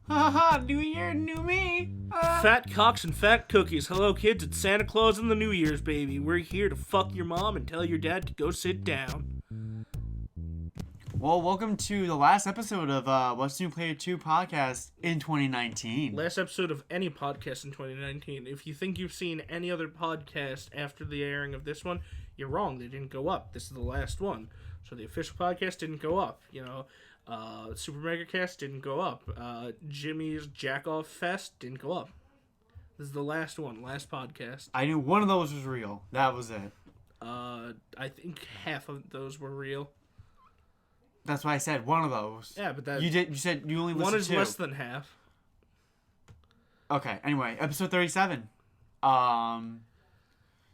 Haha, new year, new me. Fat cocks and fat cookies. Hello, kids. It's Santa Claus and the New Year's, baby. We're here to fuck your mom and tell your dad to go sit down. Well, welcome to the last episode of What's New Player 2 podcast in 2019. Last episode of any podcast in 2019. If you think you've seen any other podcast after the airing of this one, you're wrong. They didn't go up. This is the last one. So the official podcast didn't go up. Super Mega Cast didn't go up. Jimmy's Jack Off Fest didn't go up. This is the last one, last podcast. I knew one of those was real. That was it. I think half of those were real. That's why I said one of those. Yeah, but that You said you only listened to one is two. less than half. Okay. Anyway, episode 37.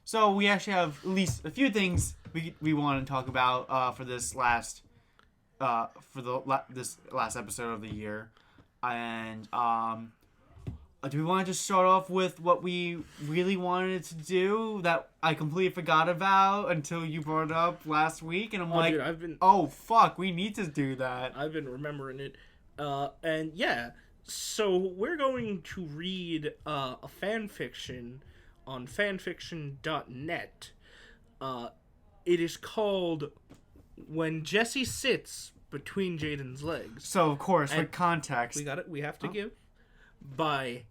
So we actually have at least a few things we want to talk about for this last this last episode of the year, and do we want to just start off with what we really wanted to do that I completely forgot about until you brought it up last week, and I'm like, dude, oh fuck, we need to do that. I've been remembering it, and yeah, so we're going to read a fan fiction on fanfiction.net. It is called "When Jesse Sits Between Jaden's Legs." So of course, for And context, we have to give by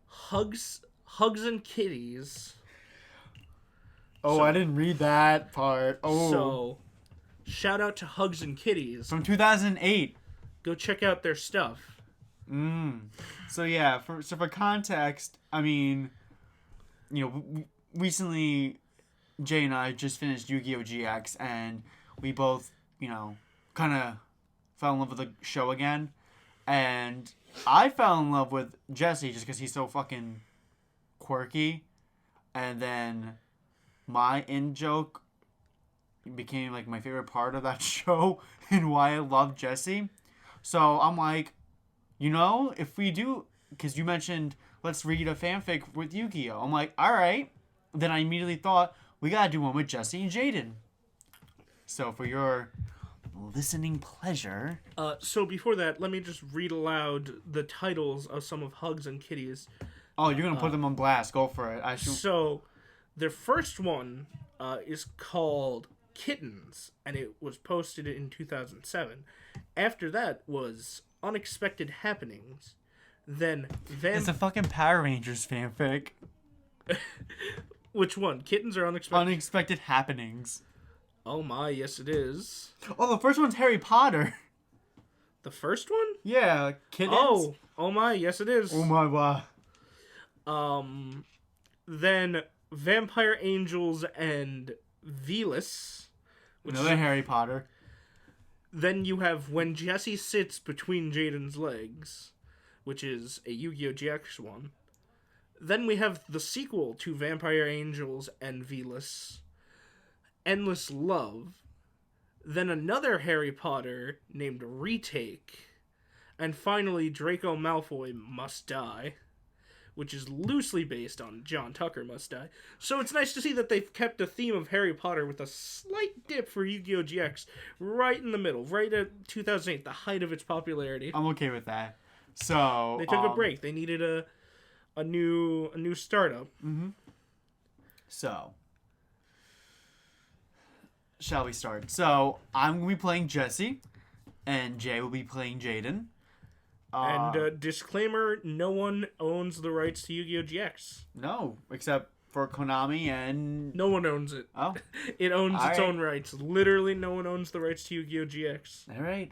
Hugs and Kitties. Oh, I didn't read that part. Oh, So shout out to Hugs and Kitties. from 2008. Go check out their stuff. So yeah, for context, I mean, recently Jay and I just finished Yu-Gi-Oh! GX, and we both, kind of fell in love with the show again. And I fell in love with Jesse just because he's so fucking quirky. And then my in-joke became, like, my favorite part of that show and why I love Jesse. So I'm like, if we do, because you mentioned, let's read a fanfic with Yu-Gi-Oh! I'm like, all right. Then I immediately thought, we gotta do one with Jesse and Jaden. So for your listening pleasure. So before that, let me just read aloud the titles of some of Hugs and Kitties. Oh, you're gonna put them on blast. Go for it. So their first one is called Kittens, and it was posted in 2007. After that was Unexpected Happenings. Then It's a fucking Power Rangers fanfic. Which one? Kittens or Unexpected? Unexpected Happenings. Oh my, yes it is. Oh, the first one's Harry Potter. The first one? Yeah, Kittens. Oh my, yes it is. Oh my wow. Then Vampire Angels and Velas. Another Harry Potter. Then you have When Jesse Sits Between Jaden's Legs, which is a Yu-Gi-Oh! GX one. Then we have the sequel to Vampire Angels and Velas, Endless Love. Then another Harry Potter named Retake. And finally, Draco Malfoy Must Die, which is loosely based on John Tucker Must Die. So it's nice to see that they've kept a theme of Harry Potter with a slight dip for Yu-Gi-Oh! GX right in the middle, right at 2008, the height of its popularity. I'm okay with that. So They took a break. They needed a new startup. Mm-hmm. So, shall we start? So, I'm going to be playing Jesse, and Jay will be playing Jaden. And disclaimer, no one owns the rights to Yu-Gi-Oh! GX. No, except for Konami and... No one owns it. Oh. It owns All its right. own rights. Literally, no one owns the rights to Yu-Gi-Oh! GX. All right.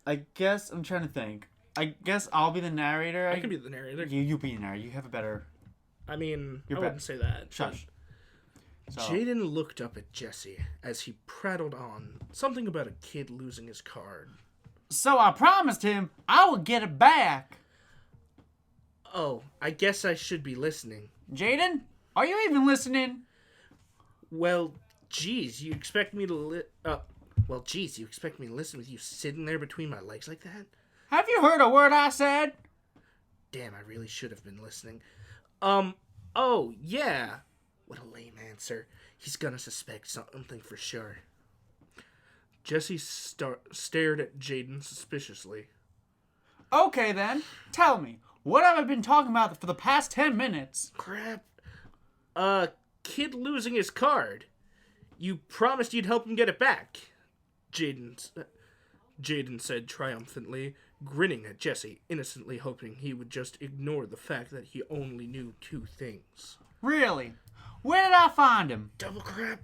I guess I'm trying to think. I guess I'll be the narrator. I can be the narrator. You be the narrator. You have a better... I mean, You're I wouldn't say that. Shush. So, Jaden looked up at Jesse as he prattled on, something about a kid losing his card. so I promised him I would get it back. Oh, I guess I should be listening. Jaden, are you even listening? Well, geez, you expect me to you expect me to listen with you sitting there between my legs like that? Have you heard a word I said? Damn, I really should have been listening. Oh, yeah. What a lame answer. He's gonna suspect something for sure. Jesse stared at Jaden suspiciously. Okay then, tell me, what have I been talking about for the past 10 minutes? Crap. Kid losing his card. You promised you'd help him get it back. Jaden said triumphantly, grinning at Jesse, innocently hoping he would just ignore the fact that he only knew 2 things. Really? Where did I find him? Double crap.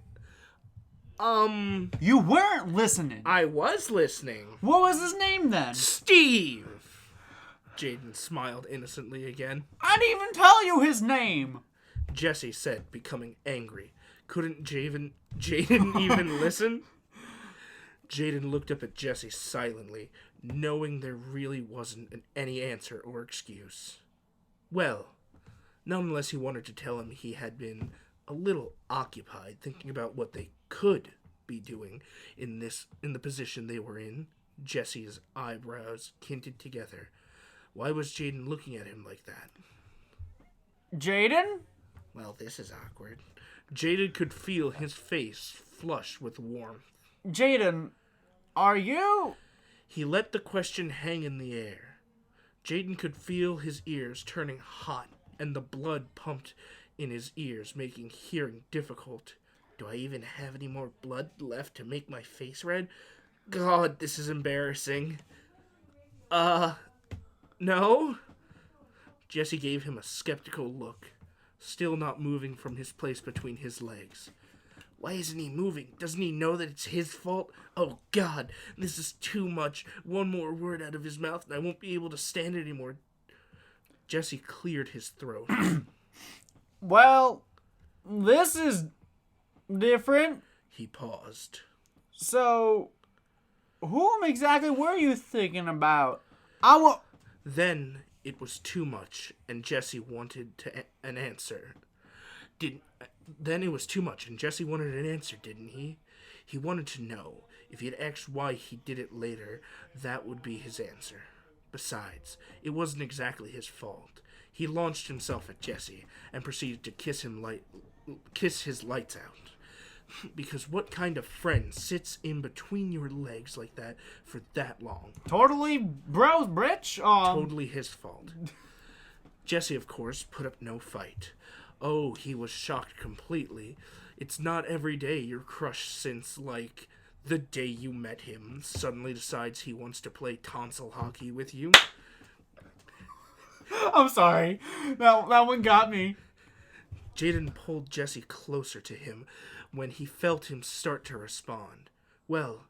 You weren't listening. I was listening. What was his name then? Steve! Jaden smiled innocently again. I didn't even tell you his name. Jesse said, becoming angry. Couldn't Jaden even listen? Jaden looked up at Jesse silently, knowing there really wasn't any answer or excuse. Well, not unless he wanted to tell him he had been a little occupied thinking about what they could be doing in the position they were in. Jesse's eyebrows kinted together. Why was Jaden looking at him like that? Jaden? Well, this is awkward. Jaden could feel his face flush with warmth. Jaden, are you? He let the question hang in the air. Jaden could feel his ears turning hot and the blood pumped in his ears, making hearing difficult. Do I even have any more blood left to make my face red? God, this is embarrassing. No? Jesse gave him a skeptical look, still not moving from his place between his legs. Why isn't he moving? Doesn't he know that it's his fault? Oh, God, this is too much. One more word out of his mouth and I won't be able to stand it anymore. Jesse cleared his throat. Well, this is different. He paused. So, whom exactly were you thinking about? Then it was too much, and Jesse wanted an answer. Then it was too much, and Jesse wanted an answer, didn't he? He wanted to know. If he had asked why he did it later, that would be his answer. Besides, it wasn't exactly his fault. He launched himself at Jesse and proceeded to kiss his lights out. Because what kind of friend sits in between your legs like that for that long? Totally bro's britch. Totally his fault. Jesse, of course, put up no fight. Oh, he was shocked completely. It's not every day your crush, since, like, the day you met him, suddenly decides he wants to play tonsil hockey with you. I'm sorry. That one got me. Jaden pulled Jesse closer to him when he felt him start to respond. Well,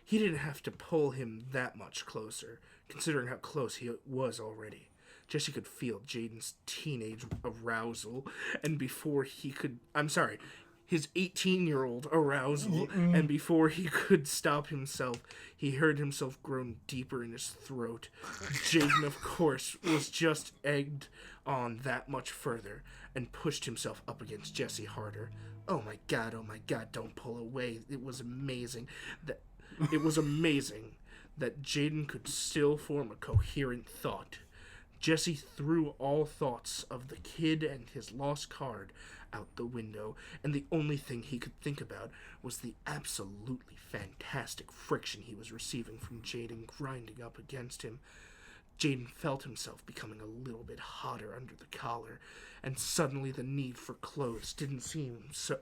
he didn't have to pull him that much closer, considering how close he was already. Jesse could feel Jaden's teenage arousal, and his 18-year-old arousal, and before he could stop himself, he heard himself groan deeper in his throat. Jaden, of course, was just egged on that much further, and pushed himself up against Jesse harder. Oh my god, don't pull away. It was amazing that Jaden could still form a coherent thought. Jesse threw all thoughts of the kid and his lost card out the window, and the only thing he could think about was the absolutely fantastic friction he was receiving from Jaden grinding up against him. Jaden felt himself becoming a little bit hotter under the collar, and suddenly the need for clothes didn't seem so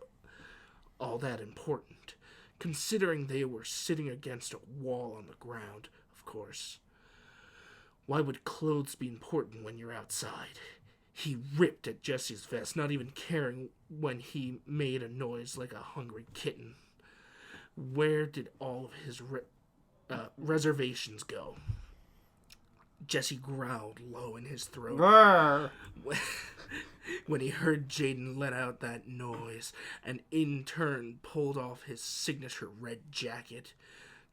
all that important, considering they were sitting against a wall on the ground, of course. Why would clothes be important when you're outside? He ripped at Jesse's vest, not even caring when he made a noise like a hungry kitten. Where did all of his reservations go? Jesse growled low in his throat. Brr. When he heard Jaden let out that noise, and in turn pulled off his signature red jacket.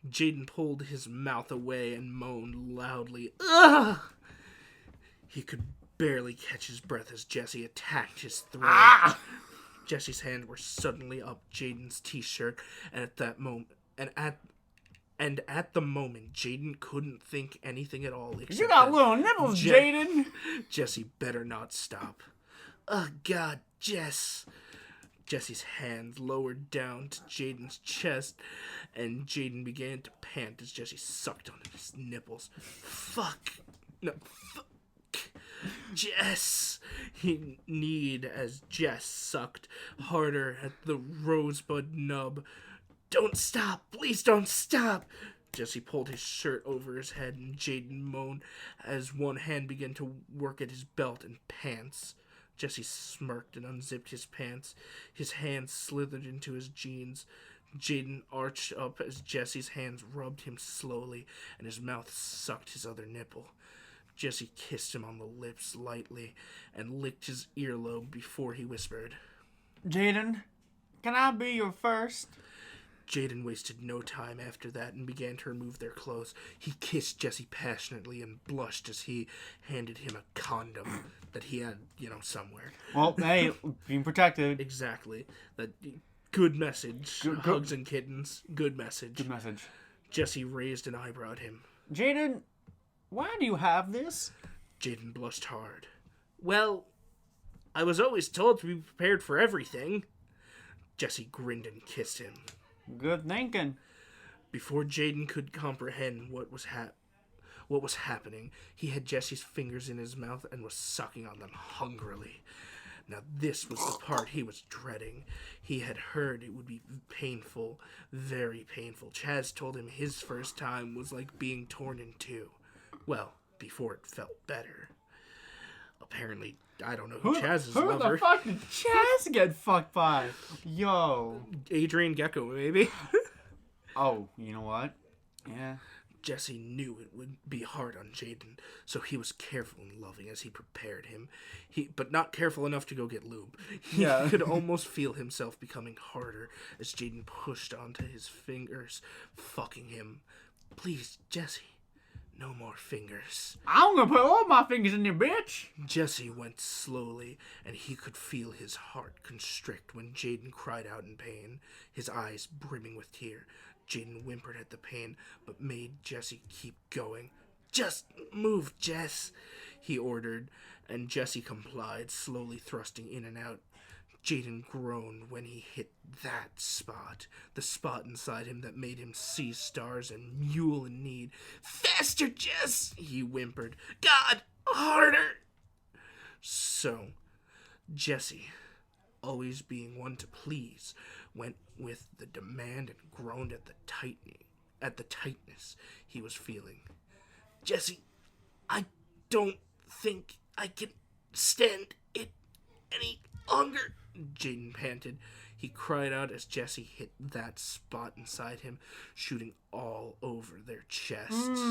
Jaden pulled his mouth away and moaned loudly. Ugh! He could barely catch his breath as Jesse attacked his throat. Ah! Jesse's hands were suddenly up Jaden's t-shirt, and at the moment, Jaden couldn't think anything at all. You got little nipples, Jaden. Jesse better not stop. Oh, God, Jess. Jesse's hand lowered down to Jaden's chest, and Jaden began to pant as Jesse sucked on his nipples. Fuck. No, fuck. Jess! He kneed as Jess sucked harder at the rosebud nub. Don't stop! Please don't stop! Jesse pulled his shirt over his head, and Jaden moaned as one hand began to work at his belt and pants. Jesse smirked and unzipped his pants. His hands slithered into his jeans. Jaden arched up as Jesse's hands rubbed him slowly, and his mouth sucked his other nipple. Jesse kissed him on the lips lightly and licked his earlobe before he whispered, Jaden, can I be your first? Jaden wasted no time after that and began to remove their clothes. He kissed Jesse passionately and blushed as he handed him a condom that he had, somewhere. Well, hey, being protected. Exactly. That good message. Good. Hugs and kittens. Good message. Good message. Jesse raised an eyebrow at him. Jaden, why do you have this? Jaden blushed hard. Well, I was always told to be prepared for everything. Jesse grinned and kissed him. Good thinking. Before Jaden could comprehend what was happening, he had Jesse's fingers in his mouth and was sucking on them hungrily. Now this was the part he was dreading. He had heard it would be painful, very painful. Chaz told him his first time was like being torn in two. Well, before it felt better. Apparently, I don't know who Chaz's lover. Who the fuck did Chaz get fucked by? Yo. Adrian Gecko, maybe? Oh, you know what? Yeah. Jesse knew it would be hard on Jaden, so he was careful and loving as he prepared him. But not careful enough to go get lube. He could almost feel himself becoming harder as Jaden pushed onto his fingers, fucking him. Please, Jesse. No more fingers. I'm gonna put all my fingers in your bitch. Jesse went slowly, and he could feel his heart constrict when Jaden cried out in pain, his eyes brimming with tear. Jaden whimpered at the pain, but made Jesse keep going. Just move, Jess, he ordered, and Jesse complied, slowly thrusting in and out. Jaden groaned when he hit that spot, the spot inside him that made him see stars and mule in need. Faster, Jess, he whimpered. God, harder! So, Jesse, always being one to please, went with the demand and groaned at the tightness he was feeling. Jesse, I don't think I can stand it any longer, Jaden panted. He cried out as Jesse hit that spot inside him, shooting all over their chests.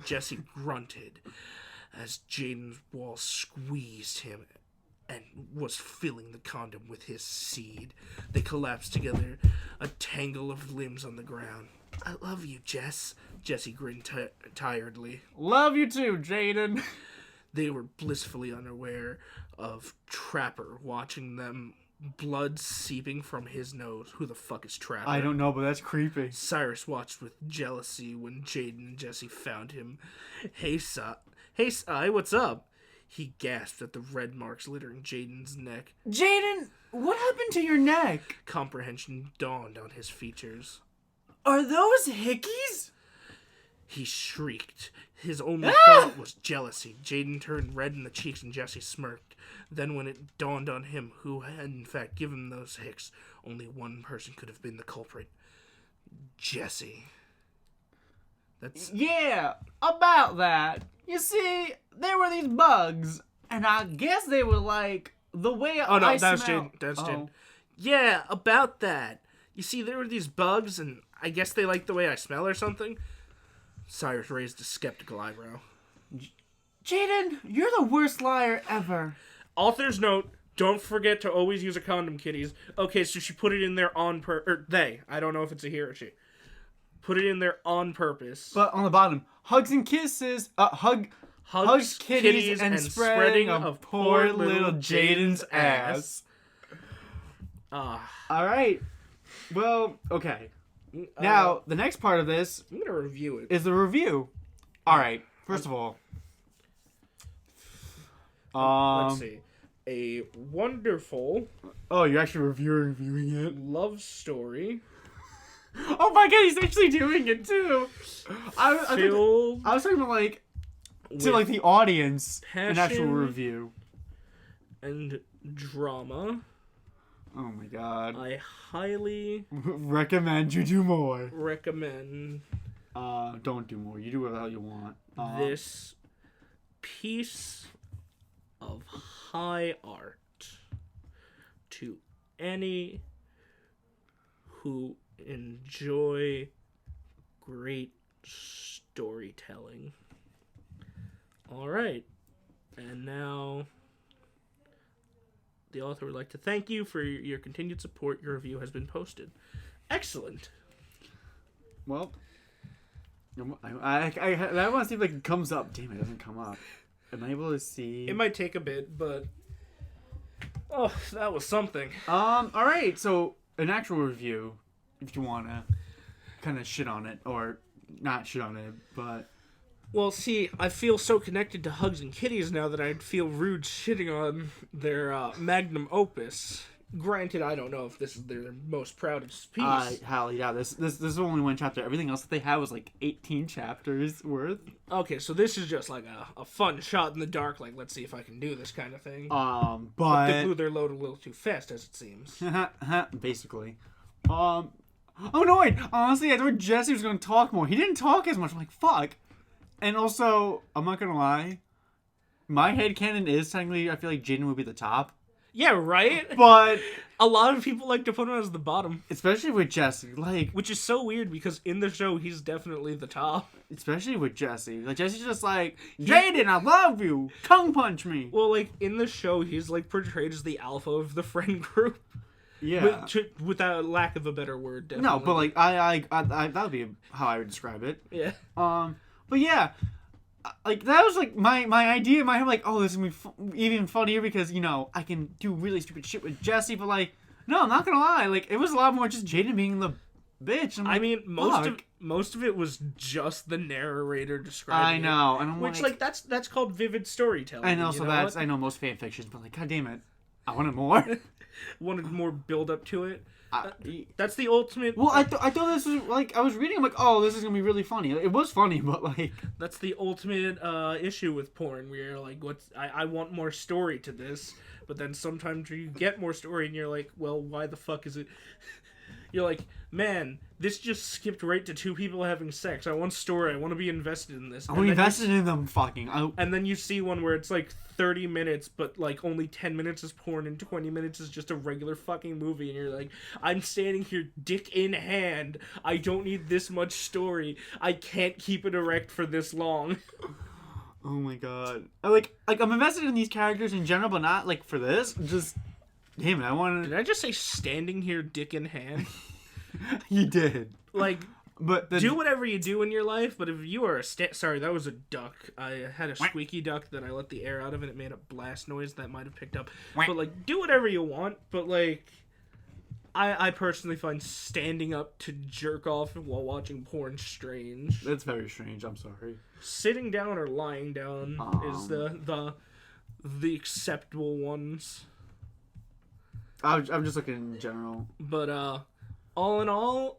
Jesse grunted as Jaden's wall squeezed him and was filling the condom with his seed. They collapsed together, a tangle of limbs on the ground. I love you, Jess, Jesse grinned tiredly. Love you too, Jaden. They were blissfully unaware of Trapper watching them, blood seeping from his nose. Who the fuck is Trapper? I don't know, but that's creepy. Cyrus watched with jealousy when Jaden and Jesse found him. Hey, Cy, what's up? He gasped at the red marks littering Jaden's neck. Jaden, what happened to your neck? Comprehension dawned on his features. Are those hickeys? He shrieked. His only thought was jealousy. Jaden turned red in the cheeks and Jesse smirked. Then when it dawned on him who had in fact given him those hicks, only one person could have been the culprit. Jesse. Yeah, about that. You see, there were these bugs, and I guess they were like the way Oh no, I that's smell. Jaden. That's Jaden. Yeah, about that. You see, there were these bugs, and I guess they like the way I smell or something. Cyrus raised a skeptical eyebrow. Jaden, you're the worst liar ever. Author's note: don't forget to always use a condom, kiddies. Okay, so she put it in there on they. I don't know if it's a he or she. Put it in there on purpose. But on the bottom, hugs and kisses. Hugs, kitties, and spreading of poor little Jaden's ass. All right. Well, okay. Now, the next part of this I'm going to review it. is the review. All right. First of all, let's see. a wonderful Oh, you're actually reviewing it? love story. Oh my god, he's actually doing it too! Filled I was talking about, like, to, with like, the audience, an actual passion. review. And drama. Oh my god. I highly Recommend you do more. recommend Don't do more. You do whatever you want. this piece of high art to any who enjoy great storytelling. All right. And now the author would like to thank you for your continued support. Your review has been posted. Excellent. Well, I want to see if it comes up. Damn, it doesn't come up. Am I able to see? It might take a bit, but oh, that was something. All right. So an actual review, if you wanna kind of shit on it or not shit on it, but Well, see, I feel so connected to Hugs and Kitties now that I'd feel rude shitting on their magnum opus. Granted, I don't know if this is their most proudest piece. hell yeah, this is only one chapter. Everything else that they had was like 18 chapters worth. Okay, so this is just like a fun shot in the dark, like, let's see if I can do this kind of thing. But they blew their load a little too fast, as it seems. basically. Oh no, wait. Honestly, I thought Jesse was gonna talk more. He didn't talk as much. I'm like, fuck. And also, I'm not gonna lie. My headcanon is technically, I feel like Jaden would be the top. Yeah, right? But a lot of people like to put him as the bottom. Especially with Jesse. Like, which is so weird because in the show, he's definitely the top. Especially with Jesse. Like, Jesse's just like, Jaden, I love you. Tongue punch me. Well, like, in the show, he's, like, portrayed as the alpha of the friend group. Yeah. Without lack of a better word, definitely. No, but, like, I that would be how I would describe it. Yeah. But yeah, like, that was, like, my idea in my head, like, oh, this is going to be even funnier because, you know, I can do really stupid shit with Jesse, but, like, no, I'm not going to lie. Like, it was a lot more just Jaden being the bitch. I mean, most of it was just the narrator describing I know. And I'm which, like, that's called vivid storytelling. I know, so that's, I know most fan fictions, but, like, god damn it. I wanted more. Wanted more build up to it. That's the ultimate. Well, I thought this was like I was reading. I'm like, oh, this is gonna be really funny. It was funny, but like that's the ultimate issue with porn. Where you're like, I want more story to this, but then sometimes you get more story, and you're like, well, why the fuck is it? You're like, man, this just skipped right to two people having sex. I want story. I want to be invested in this. I'm invested in them fucking. And then you see one where it's like 30 minutes, but like only 10 minutes is porn and 20 minutes is just a regular fucking movie. And you're like, I'm standing here dick in hand. I don't need this much story. I can't keep it erect for this long. Oh my god. Like I'm invested in these characters in general, but not like for this. Just damn it, I wanted. Did I just say standing here dick in hand? You did. Like, but do whatever you do in your life, but if you are sorry, that was a duck. I had a squeaky duck that I let the air out of and it made a blast noise that might have picked up. But like, do whatever you want, but like, I personally find standing up to jerk off while watching porn strange. That's very strange. I'm sorry. Sitting down or lying down is the acceptable ones. I'm just looking in general. But all in all,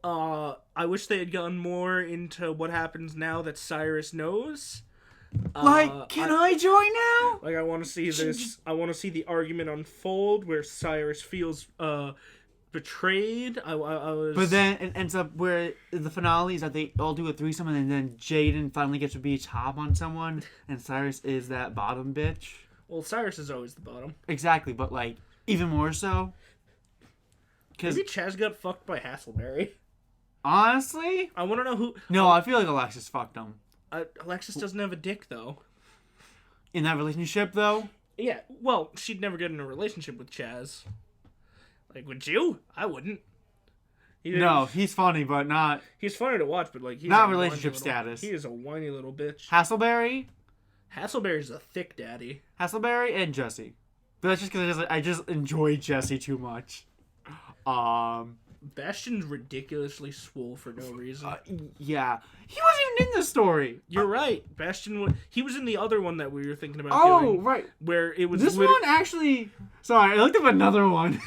I wish they had gone more into what happens now that Cyrus knows. Like, can I join now? Like, I want to see this. I want to see the argument unfold where Cyrus feels betrayed. I was. But then it ends up where the finale is that they all do a threesome, and then Jaden finally gets to be top on someone, and Cyrus is that bottom bitch. Well, Cyrus is always the bottom. Exactly, but like even more so. Maybe Chaz got fucked by Hasselberry. Honestly, I want to know who. No, I feel like Alexis fucked him. Alexis doesn't have a dick though. In that relationship, though. Yeah, well, she'd never get in a relationship with Chaz. Like, would you? I wouldn't. No, he's funny, but not. He's funny to watch, but like he's not relationship status. He is a whiny little bitch. Hasselberry's a thick daddy. Hasselberry and Jesse, but that's just because I just enjoy Jesse too much. Bastion's ridiculously swole for no reason. Yeah. He wasn't even in the story. You're right. Bastion, he was in the other one that we were thinking about doing. Oh, right. Where it was... This one actually... Sorry, I looked up another one.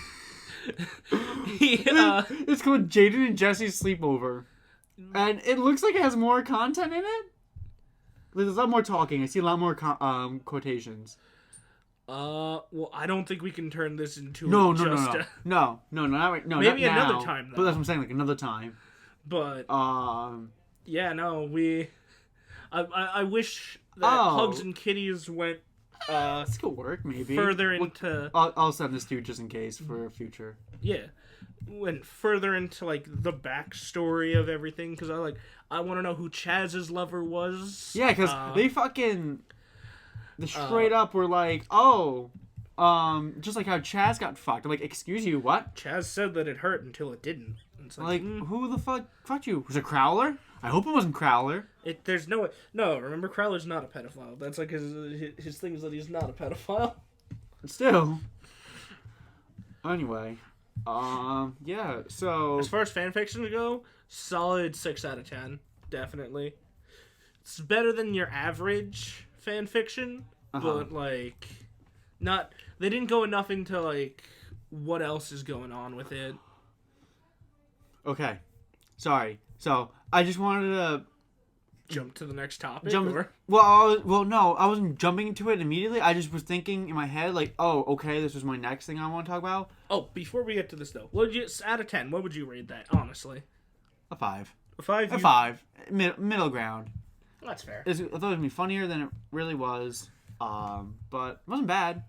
It's called Jaden and Jesse's Sleepover. And it looks like it has more content in it. There's a lot more talking. I see a lot more quotations. Well, I don't think we can turn this into no, not right. No, maybe not another now. time, though. But that's what I'm saying, like another time. But yeah, no, I wish that Hugs and Kitties went this could work maybe further into. I'll send this to you just in case for future. Yeah, went further into like the backstory of everything because I want to know who Chaz's lover was. Yeah, because they fucking. The straight up were like, oh, just like how Chaz got fucked. I'm like, excuse you, what? Chaz said that it hurt until it didn't. It's like who the fuck fucked you? Was it Crowler? I hope it wasn't Crowler. There's no. Remember, Crowler's not a pedophile. That's like his thing is that he's not a pedophile. Still. Anyway, yeah. So as far as fanfiction go, solid 6 out of 10, definitely. It's better than your average fan fiction, but like not they didn't go enough into like what else is going on with it. Okay, sorry. So I just wanted to jump to the next topic. Well, no, I wasn't jumping into it immediately. I just was thinking in my head like, oh, okay, this was my next thing I want to talk about. Oh, before we get to this though, out of 10? What would you rate that? Honestly, a 5. A 5. A 5. Middle ground. That's fair. I thought it was going to be funnier than it really was, but it wasn't bad.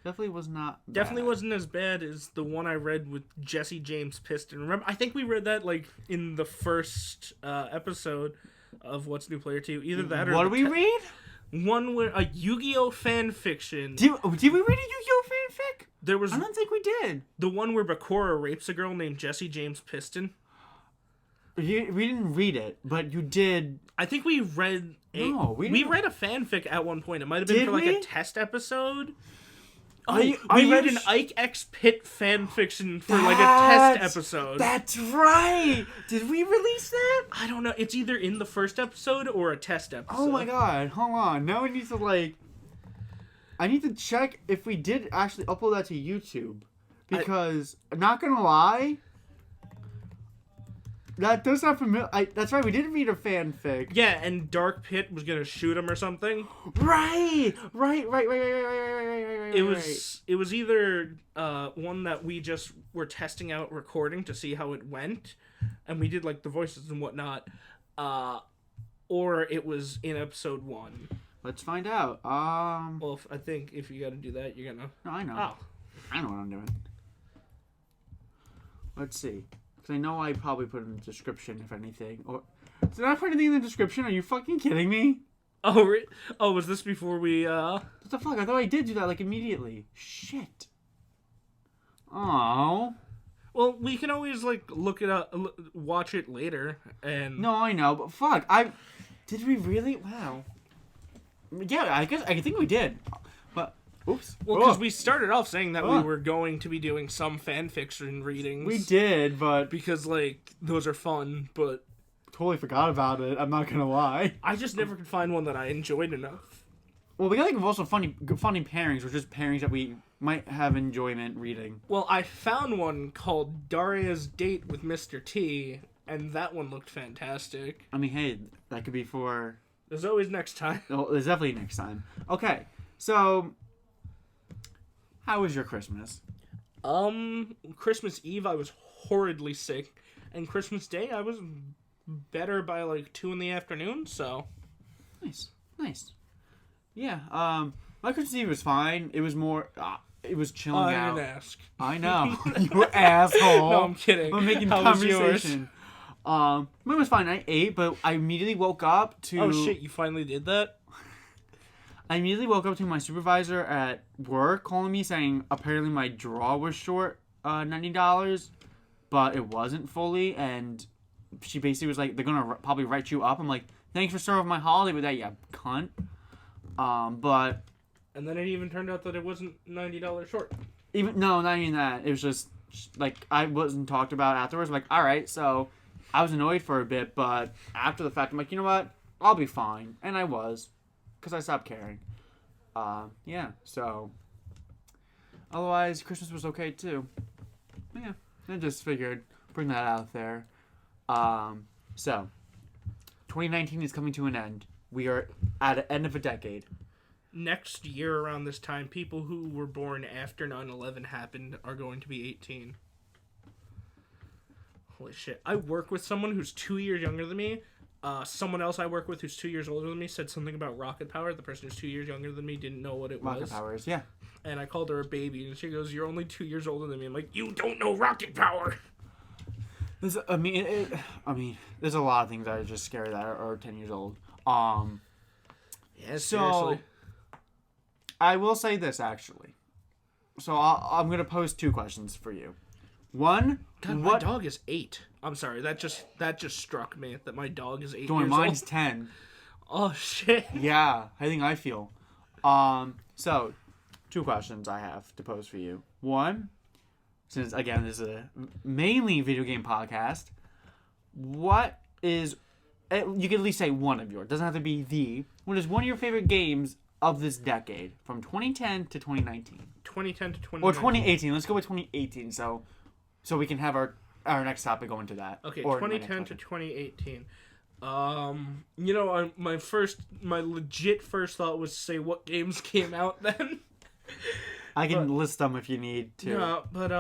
Definitely was not bad. Definitely wasn't as bad as the one I read with Jesse James Piston. Remember, I think we read that like in the first episode of What's New Player 2. Either that or... What did we read? One where a Yu-Gi-Oh fan fiction. Did we read a Yu-Gi-Oh fanfic? There was... I don't think we did. The one where Bakura rapes a girl named Jesse James Piston. We didn't read it, but you did. I think we read. We read a fanfic at one point. It might have been for like a test episode. We read an Ike X Pit fanfiction for like a test episode. That's right. Did we release that? I don't know. It's either in the first episode or a test episode. Oh my god! Hold on. Now we need to like. I need to check if we did actually upload that to YouTube, because I'm not gonna lie. That does not familiar. That's right. We did read a fanfic. Yeah, and Dark Pit was gonna shoot him or something. Right. It was either one that we just were testing out recording to see how it went, and we did like the voices and whatnot, or it was in episode 1. Let's find out. Well, I think if you got to do that, you're gonna. No, I know. Oh. I know what I'm doing. Let's see. Because I know I probably put it in the description, if anything. Or did I put anything in the description? Are you fucking kidding me? Oh, was this before we, What the fuck? I thought I did do that, like, immediately. Shit. Oh. Well, we can always, like, look it up, watch it later, and... No, I know, but fuck. Did we really? Wow. Yeah, I think we did. But... Oops. Well, because we started off saying that we were going to be doing some fanfiction readings. We did, but... Because, like, those are fun, but... Totally forgot about it, I'm not gonna lie. I just never could find one that I enjoyed enough. Well, we got, like, also funny pairings, or just pairings that we might have enjoyment reading. Well, I found one called Daria's Date with Mr. T, and that one looked fantastic. I mean, hey, that could be for... There's always next time. Oh, there's definitely next time. Okay, so... How was your Christmas? Christmas Eve I was horridly sick, and Christmas Day I was better by like 2 p.m, so... Nice. Yeah, my Christmas Eve was fine. It was more, it was chilling out. I didn't ask. I know. You asshole. No, I'm kidding. I'm making conversation. Mine was fine. I ate, but I immediately woke up to... Oh shit, you finally did that? I immediately woke up to my supervisor at work calling me saying apparently my draw was short $90, but it wasn't fully, and she basically was like, they're gonna probably write you up. I'm like, thanks for serving my holiday with that, you cunt. But... And then it even turned out that it wasn't $90 short. No, not even that. It was just like I wasn't talked about afterwards. I'm like, all right, so I was annoyed for a bit, but after the fact, I'm like, you know what? I'll be fine, and I was, because I stopped caring. Yeah. So otherwise, Christmas was okay too. Yeah, I just figured bring that out there. So 2019 is coming to an end. We are at the end of a decade. Next year around this time, people who were born after 9/11 happened are going to be 18. Holy shit. I work with someone who's 2 years younger than me. Someone else I work with who's 2 years older than me said something about rocket power. The person who's 2 years younger than me didn't know what it was. Rocket powers, yeah. And I called her a baby, and she goes, "You're only 2 years older than me." I'm like, "You don't know rocket power." There's a lot of things that are just scary that are 10 years old. Yeah, So, seriously. I will say this, actually. So, I'm going to pose 2 questions for you. One, God, my dog is 8. I'm sorry, that just struck me that my dog is 8 years mine's old. 10. Oh, shit. Yeah, I think I feel. So, 2 questions I have to pose for you. One, since, again, this is a mainly video game podcast, what is... You can at least say one of yours. It doesn't have to be the... What is one of your favorite games of this decade? From 2010 to 2019. 2010 to 2019. Or 2018. Let's go with 2018, so we can have our next topic go into that. Okay, or 2010 to 2018. My legit first thought was to say what games came out then. I can list them if you need to. No, but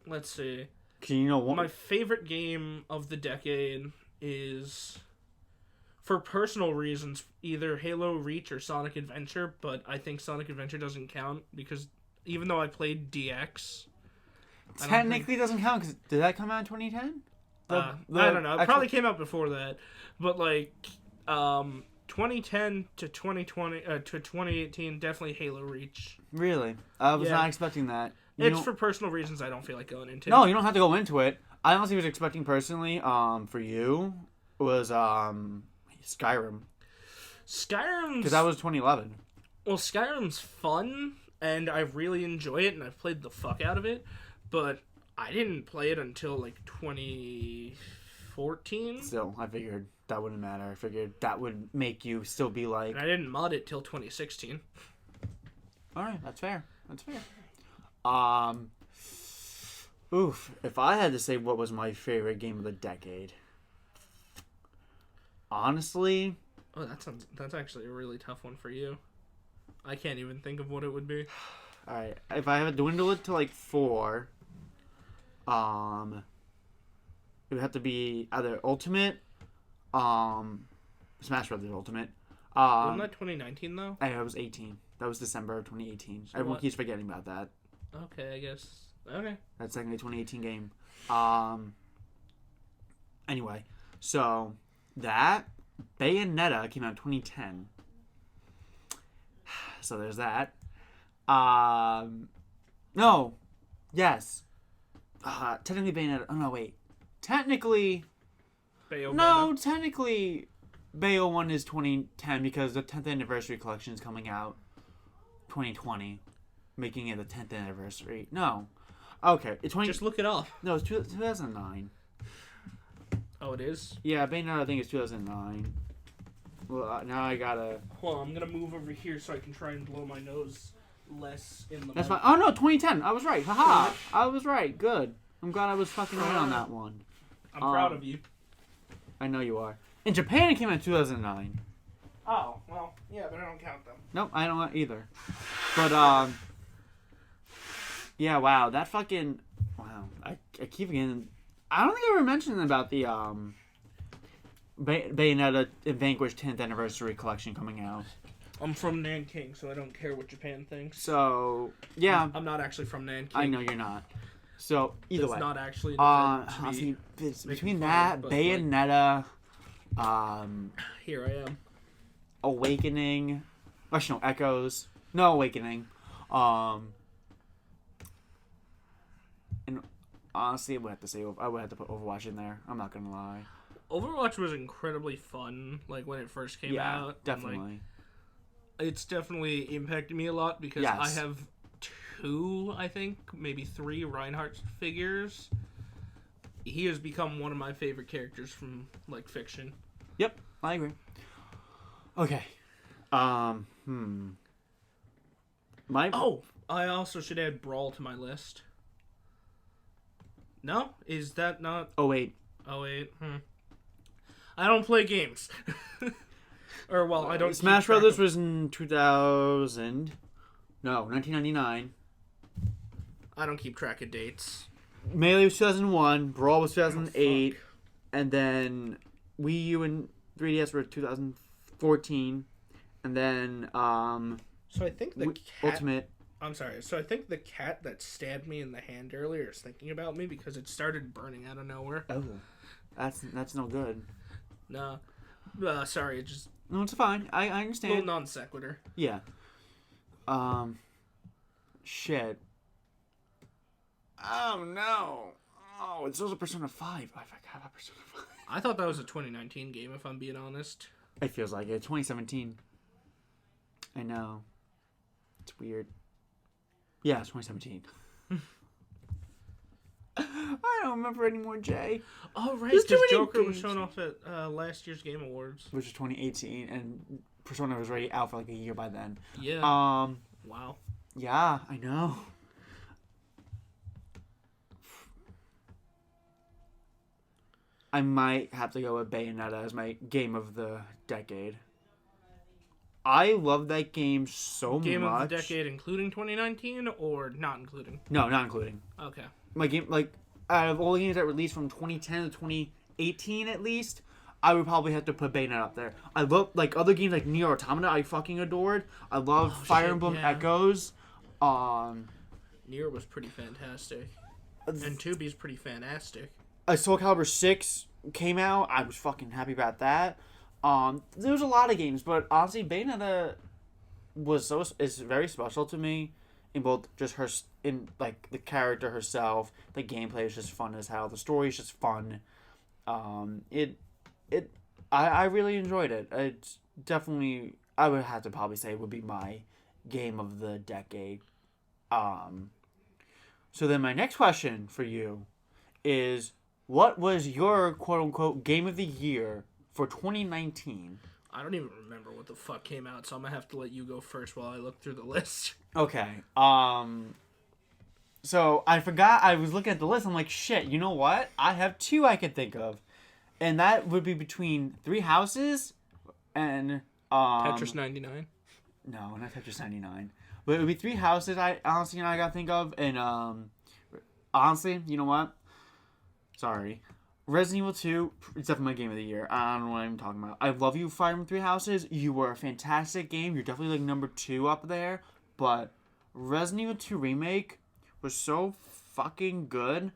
let's see. Can you know one? My favorite game of the decade is, for personal reasons, either Halo Reach or Sonic Adventure, but I think Sonic Adventure doesn't count because even though I played DX... Technically doesn't count because did that come out in 2010? I don't know. It probably came out before that, but like 2010 to 2020 to 2018, definitely Halo Reach. Really, I was not expecting that. It's for personal reasons. I don't feel like going into. No, you don't have to go into it. I honestly was expecting personally, for you, was Skyrim. Skyrim's because that was 2011. Well, Skyrim's fun, and I really enjoy it, and I've played the fuck out of it. But I didn't play it until like 2014. Still, I figured that wouldn't matter. I figured that would make you still be like... And I didn't mod it till 2016. Alright, that's fair. That's fair. If I had to say what was my favorite game of the decade... Honestly... Oh, that's actually a really tough one for you. I can't even think of what it would be. Alright, if I have to dwindle it to like 4... it would have to be either Ultimate, Smash Brothers Ultimate. Wasn't that 2019 though? I was 18. That was December of 2018. So everyone keeps forgetting about that. Okay, I guess. Okay. That's technically a 2018 game. Anyway, so that Bayonetta came out in 2010. So there's that. No. Yes. Technically Bayonetta. Oh, no, wait. Technically... Technically Bayo 1 is 2010 because the 10th anniversary collection is coming out 2020. Making it the 10th anniversary. No. Okay. It's 20... Just look it up. No, it's 2009. Oh, it is? Yeah, Bayonetta I think it's 2009. Well, now I gotta... Hold on, I'm gonna move over here so I can try and blow my nose less in the That's fine. Oh, no, 2010. I was right. Haha. I was right. Good. I'm glad I was fucking right on that one. I'm proud of you. I know you are. In Japan, it came out in 2009. Oh, well, yeah, but I don't count them. Nope, I don't either. But, yeah, wow. That fucking... Wow. I keep getting... I don't think I ever mentioned about the, Bayonetta Vanquish 10th Anniversary Collection coming out. I'm from Nanking, so I don't care what Japan thinks. So, yeah. I'm not actually from Nanking. I know you're not. So, either way. It's not actually an event it's between that, Bayonetta, here I am. Awakening. Actually, no, Echoes. No, Awakening. And honestly, I would have to put Overwatch in there. I'm not gonna lie. Overwatch was incredibly fun, like when it first came out. Definitely. Like, it's definitely impacted me a lot because I have 2, I think, maybe 3 Reinhardt figures, he has become one of my favorite characters from like fiction. Yep, I agree. Okay. My Oh, I also should add Brawl to my list. No? Is that not... Oh wait. Oh, wait. I don't play games. Or, well, I don't... Smash Brothers was in 2000. No, 1999. I don't keep track of dates. Melee was 2001. Brawl was 2008. And then Wii U and 3DS were 2014. And then, So I think the cat... Ultimate... I'm sorry. So I think the cat that stabbed me in the hand earlier is thinking about me because it started burning out of nowhere. Oh, that's no good. No, sorry. It just No, it's fine. I understand. little non sequitur. Yeah. Shit. Oh no. Oh, it's also Persona 5. I forgot about Persona 5. I thought that was a 2019 game. If I'm being honest. It feels like it. 2017. I know. It's weird. Yeah, it's 2017. I don't remember anymore, Jay. Oh, right. There's too Because many Joker was games. shown off at last year's Game Awards. Which is 2018, and Persona was already out for like a year by then. Yeah. Wow. Yeah, I know. I might have to go with Bayonetta as my game of the decade. I love that game so Game much. of the decade, including 2019, or not including? No, not including. Okay. My game, like, out of all the games that released from 2010 to 2018 at least, I would probably have to put Bayonetta up there. I love, like, other games like Nier Automata I fucking adored. I love Fire Emblem Echoes. Nier was pretty fantastic. And 2B's pretty fantastic. Soul Calibur 6 came out. I was fucking happy about that. There was a lot of games, but honestly, Bayonetta is very special to me in both just her, in like the character herself, the gameplay is just fun as hell, the story is just fun. I really enjoyed it. It's definitely, I would have to probably say it would be my game of the decade. So then my next question for you is, what was your quote unquote game of the year for 2019? I don't even remember what the fuck came out, so I'm gonna have to let you go first while I look through the list. Okay. So I forgot, I was looking at the list. I'm like, shit, you know what? I have 2 I could think of. And that would be between 3 Houses and Tetris 99. No, not Tetris 99. But it would be 3 Houses I gotta think of, and honestly, you know what? Sorry. Resident Evil 2 is definitely my game of the year. I don't know what I'm talking about. I love you, Fire Emblem 3 Houses. You were a fantastic game. You're definitely like number 2 up there. But Resident Evil 2 Remake was so fucking good.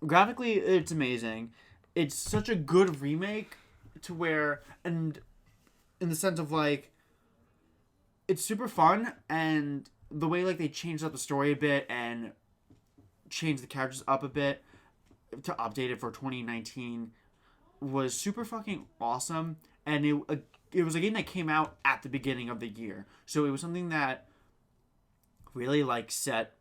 Graphically, it's amazing. It's such a good remake to where, and in the sense of like, it's super fun, and the way like they changed up the story a bit and changed the characters up a bit to update it for 2019 was super fucking awesome. And it was a game that came out at the beginning of the year, so it was something that really like set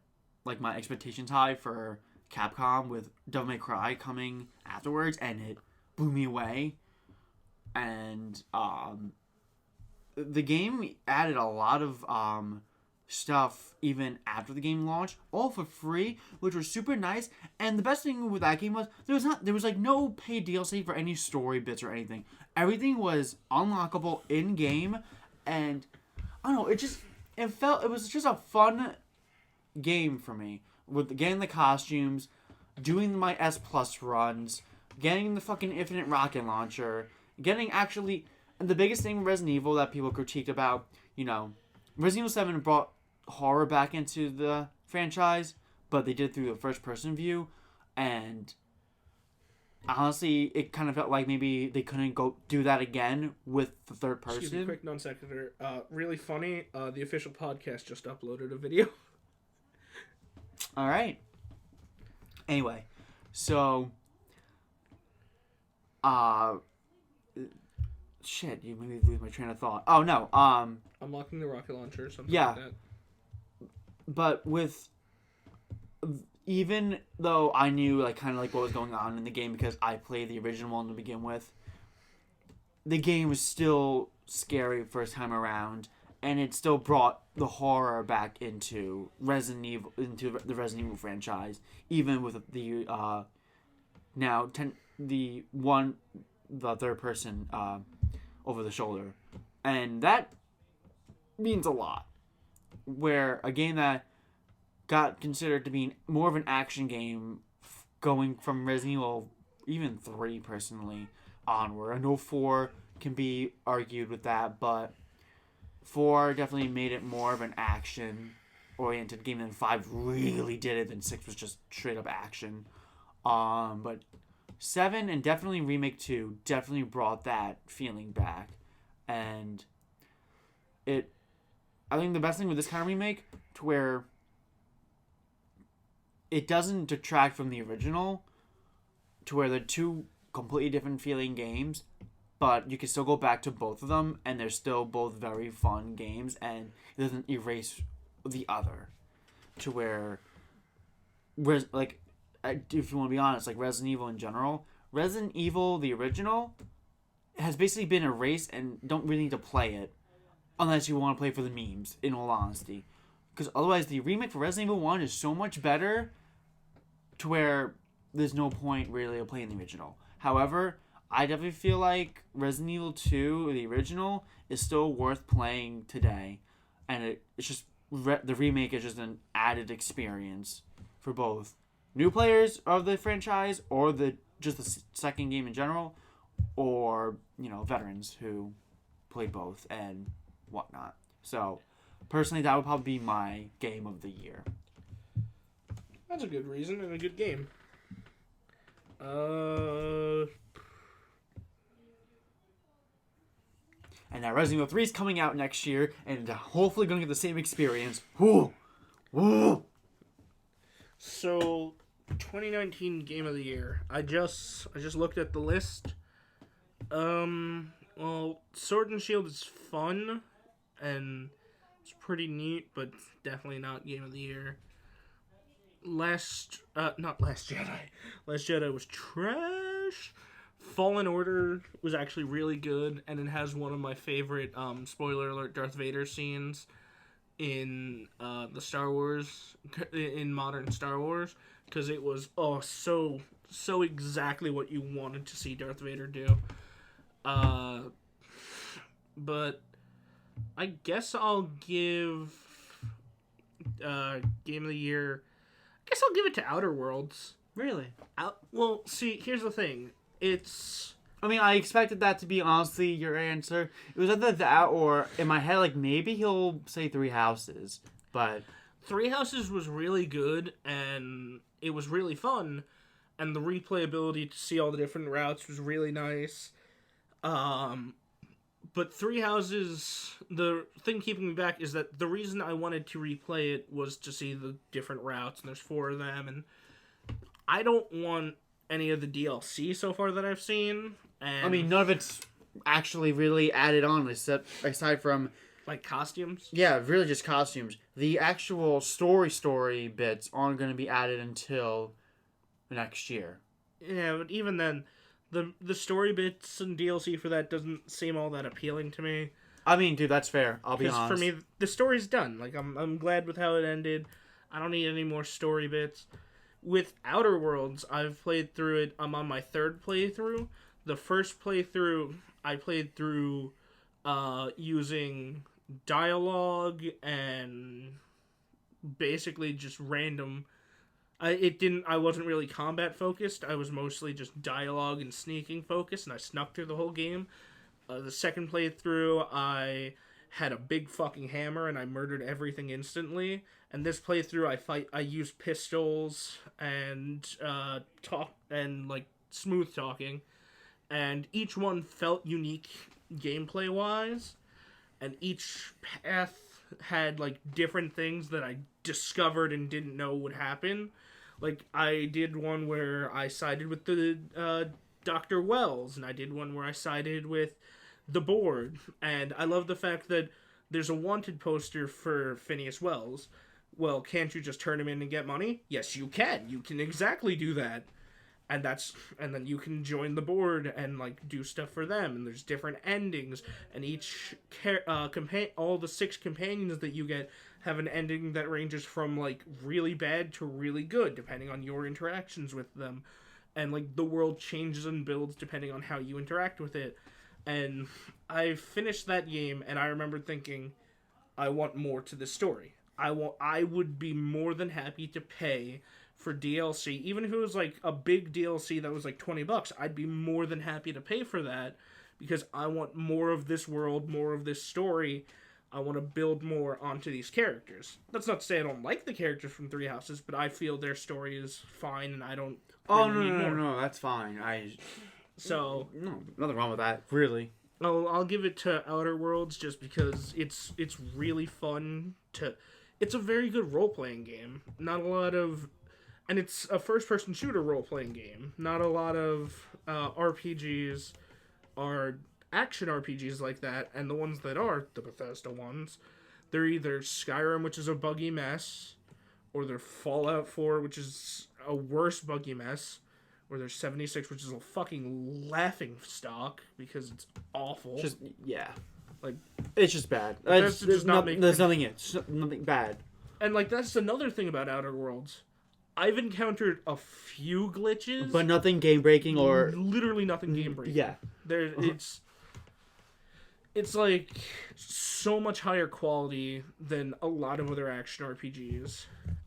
like my expectations high for Capcom with Devil May Cry coming afterwards, and it blew me away. And the game added a lot of stuff even after the game launched, all for free, which was super nice. And the best thing with that game was there was like no paid DLC for any story bits or anything. Everything was unlockable in game, and I don't know, it was just a fun game for me, with getting the costumes, doing my S Plus runs, getting the fucking infinite rocket launcher, getting actually, and the biggest thing with Resident Evil that people critiqued about, you know, Resident Evil 7 brought horror back into the franchise, but they did it through the first person view, and honestly, it kind of felt like maybe they couldn't go do that again with the third person. Excuse me, quick non sequitur. Really funny. The official podcast just uploaded a video. All right. Anyway, so, shit, you made me lose my train of thought. Oh no, Unlocking the rocket launcher or something yeah. like that. but with even though I knew like kind of like what was going on in the game because I played the original one to begin with, the game was still scary first time around, and it still brought the horror back into the Resident Evil franchise, even with the the third person over the shoulder, and that means a lot. Where a game that got considered to be more of an action game, going from Resident Evil even 3 personally onward. I know 4 can be argued with that, but 4 definitely made it more of an action oriented game than 5 really did it, then 6 was just straight up action. But 7 and definitely Remake 2 definitely brought that feeling back. And I think the best thing with this kind of remake, to where it doesn't detract from the original, to where they're two completely different feeling games, but you can still go back to both of them, and they're still both very fun games, and it doesn't erase the other. To where, like, if you want to be honest, like Resident Evil in general, Resident Evil the original has basically been erased, and don't really need to play it unless you want to play for the memes, in all honesty. Because otherwise, the remake for Resident Evil 1 is so much better to where there's no point really of playing the original. However, I definitely feel like Resident Evil 2, the original, is still worth playing today. And it's just, the remake is just an added experience for both new players of the franchise, or just the second game in general, or, veterans who played both and whatnot. So, personally, that would probably be my game of the year. That's a good reason and a good game. And now Resident Evil 3 is coming out next year, and hopefully going to get the same experience. Woo! Woo! So, 2019 Game of the Year. I just looked at the list. Well, Sword and Shield is fun, and it's pretty neat, but definitely not Game of the Year. Not Last Jedi. Last Jedi was trash. Fallen Order was actually really good, and it has one of my favorite, spoiler alert, Darth Vader scenes in the Star Wars, in modern Star Wars, because it was, so exactly what you wanted to see Darth Vader do. But I guess I'll give Game of the Year, I guess I'll give it to Outer Worlds. Really? Well, see, here's the thing. I expected that to be honestly your answer. It was either that, or in my head, like, maybe he'll say Three Houses, but Three Houses was really good, and it was really fun, and the replayability to see all the different routes was really nice. But Three Houses, the thing keeping me back is that the reason I wanted to replay it was to see the different routes, and there's 4 of them, and I don't want any of the DLC so far that I've seen. And none of it's actually really added on, aside from, like, costumes. Yeah, really just costumes. The actual story bits aren't going to be added until next year. Yeah, but even then, the story bits and DLC for that doesn't seem all that appealing to me. Dude, that's fair. I'll be honest. For me, the story's done. Like, I'm glad with how it ended. I don't need any more story bits. With Outer Worlds, I've played through it. I'm on my 3rd playthrough. The first playthrough, I played through using dialogue and basically just random. I wasn't really combat focused. I was mostly just dialogue and sneaking focused, and I snuck through the whole game. The second playthrough, I had a big fucking hammer and I murdered everything instantly. And this playthrough, I used pistols and talk and like smooth talking, and each one felt unique gameplay wise, and each path had like different things that I discovered and didn't know would happen. Like, I did one where I sided with the Dr. Wells, and I did one where I sided with the board. And I love the fact that there's a wanted poster for Phineas Wells, well, can't you just turn them in and get money? Yes, you can. You can exactly do that. And then you can join the board and like do stuff for them, and there's different endings, and each all the 6 companions that you get have an ending that ranges from like really bad to really good depending on your interactions with them, and like the world changes and builds depending on how you interact with it. And I finished that game and I remember thinking, I want more to this story. I would be more than happy to pay for DLC, even if it was like a big DLC that was like $20. I'd be more than happy to pay for that because I want more of this world, more of this story. I want to build more onto these characters. That's not to say I don't like the characters from Three Houses, but I feel their story is fine and I don't really need more. No, that's fine. So no, nothing wrong with that, really. I'll give it to Outer Worlds just because it's really fun to. It's a very good role playing game. Not a lot of, and it's a first person shooter role playing game. Not a lot of RPGs are action RPGs like that, and the ones that are the Bethesda ones, they're either Skyrim, which is a buggy mess, or they're Fallout 4, which is a worse buggy mess. Or there's 76, which is a fucking laughing stock because it's awful. Just yeah, like it's just bad. There's nothing bad. And like that's another thing about Outer Worlds. I've encountered a few glitches, but nothing game breaking or literally nothing game breaking. Yeah, it's like so much higher quality than a lot of other action RPGs.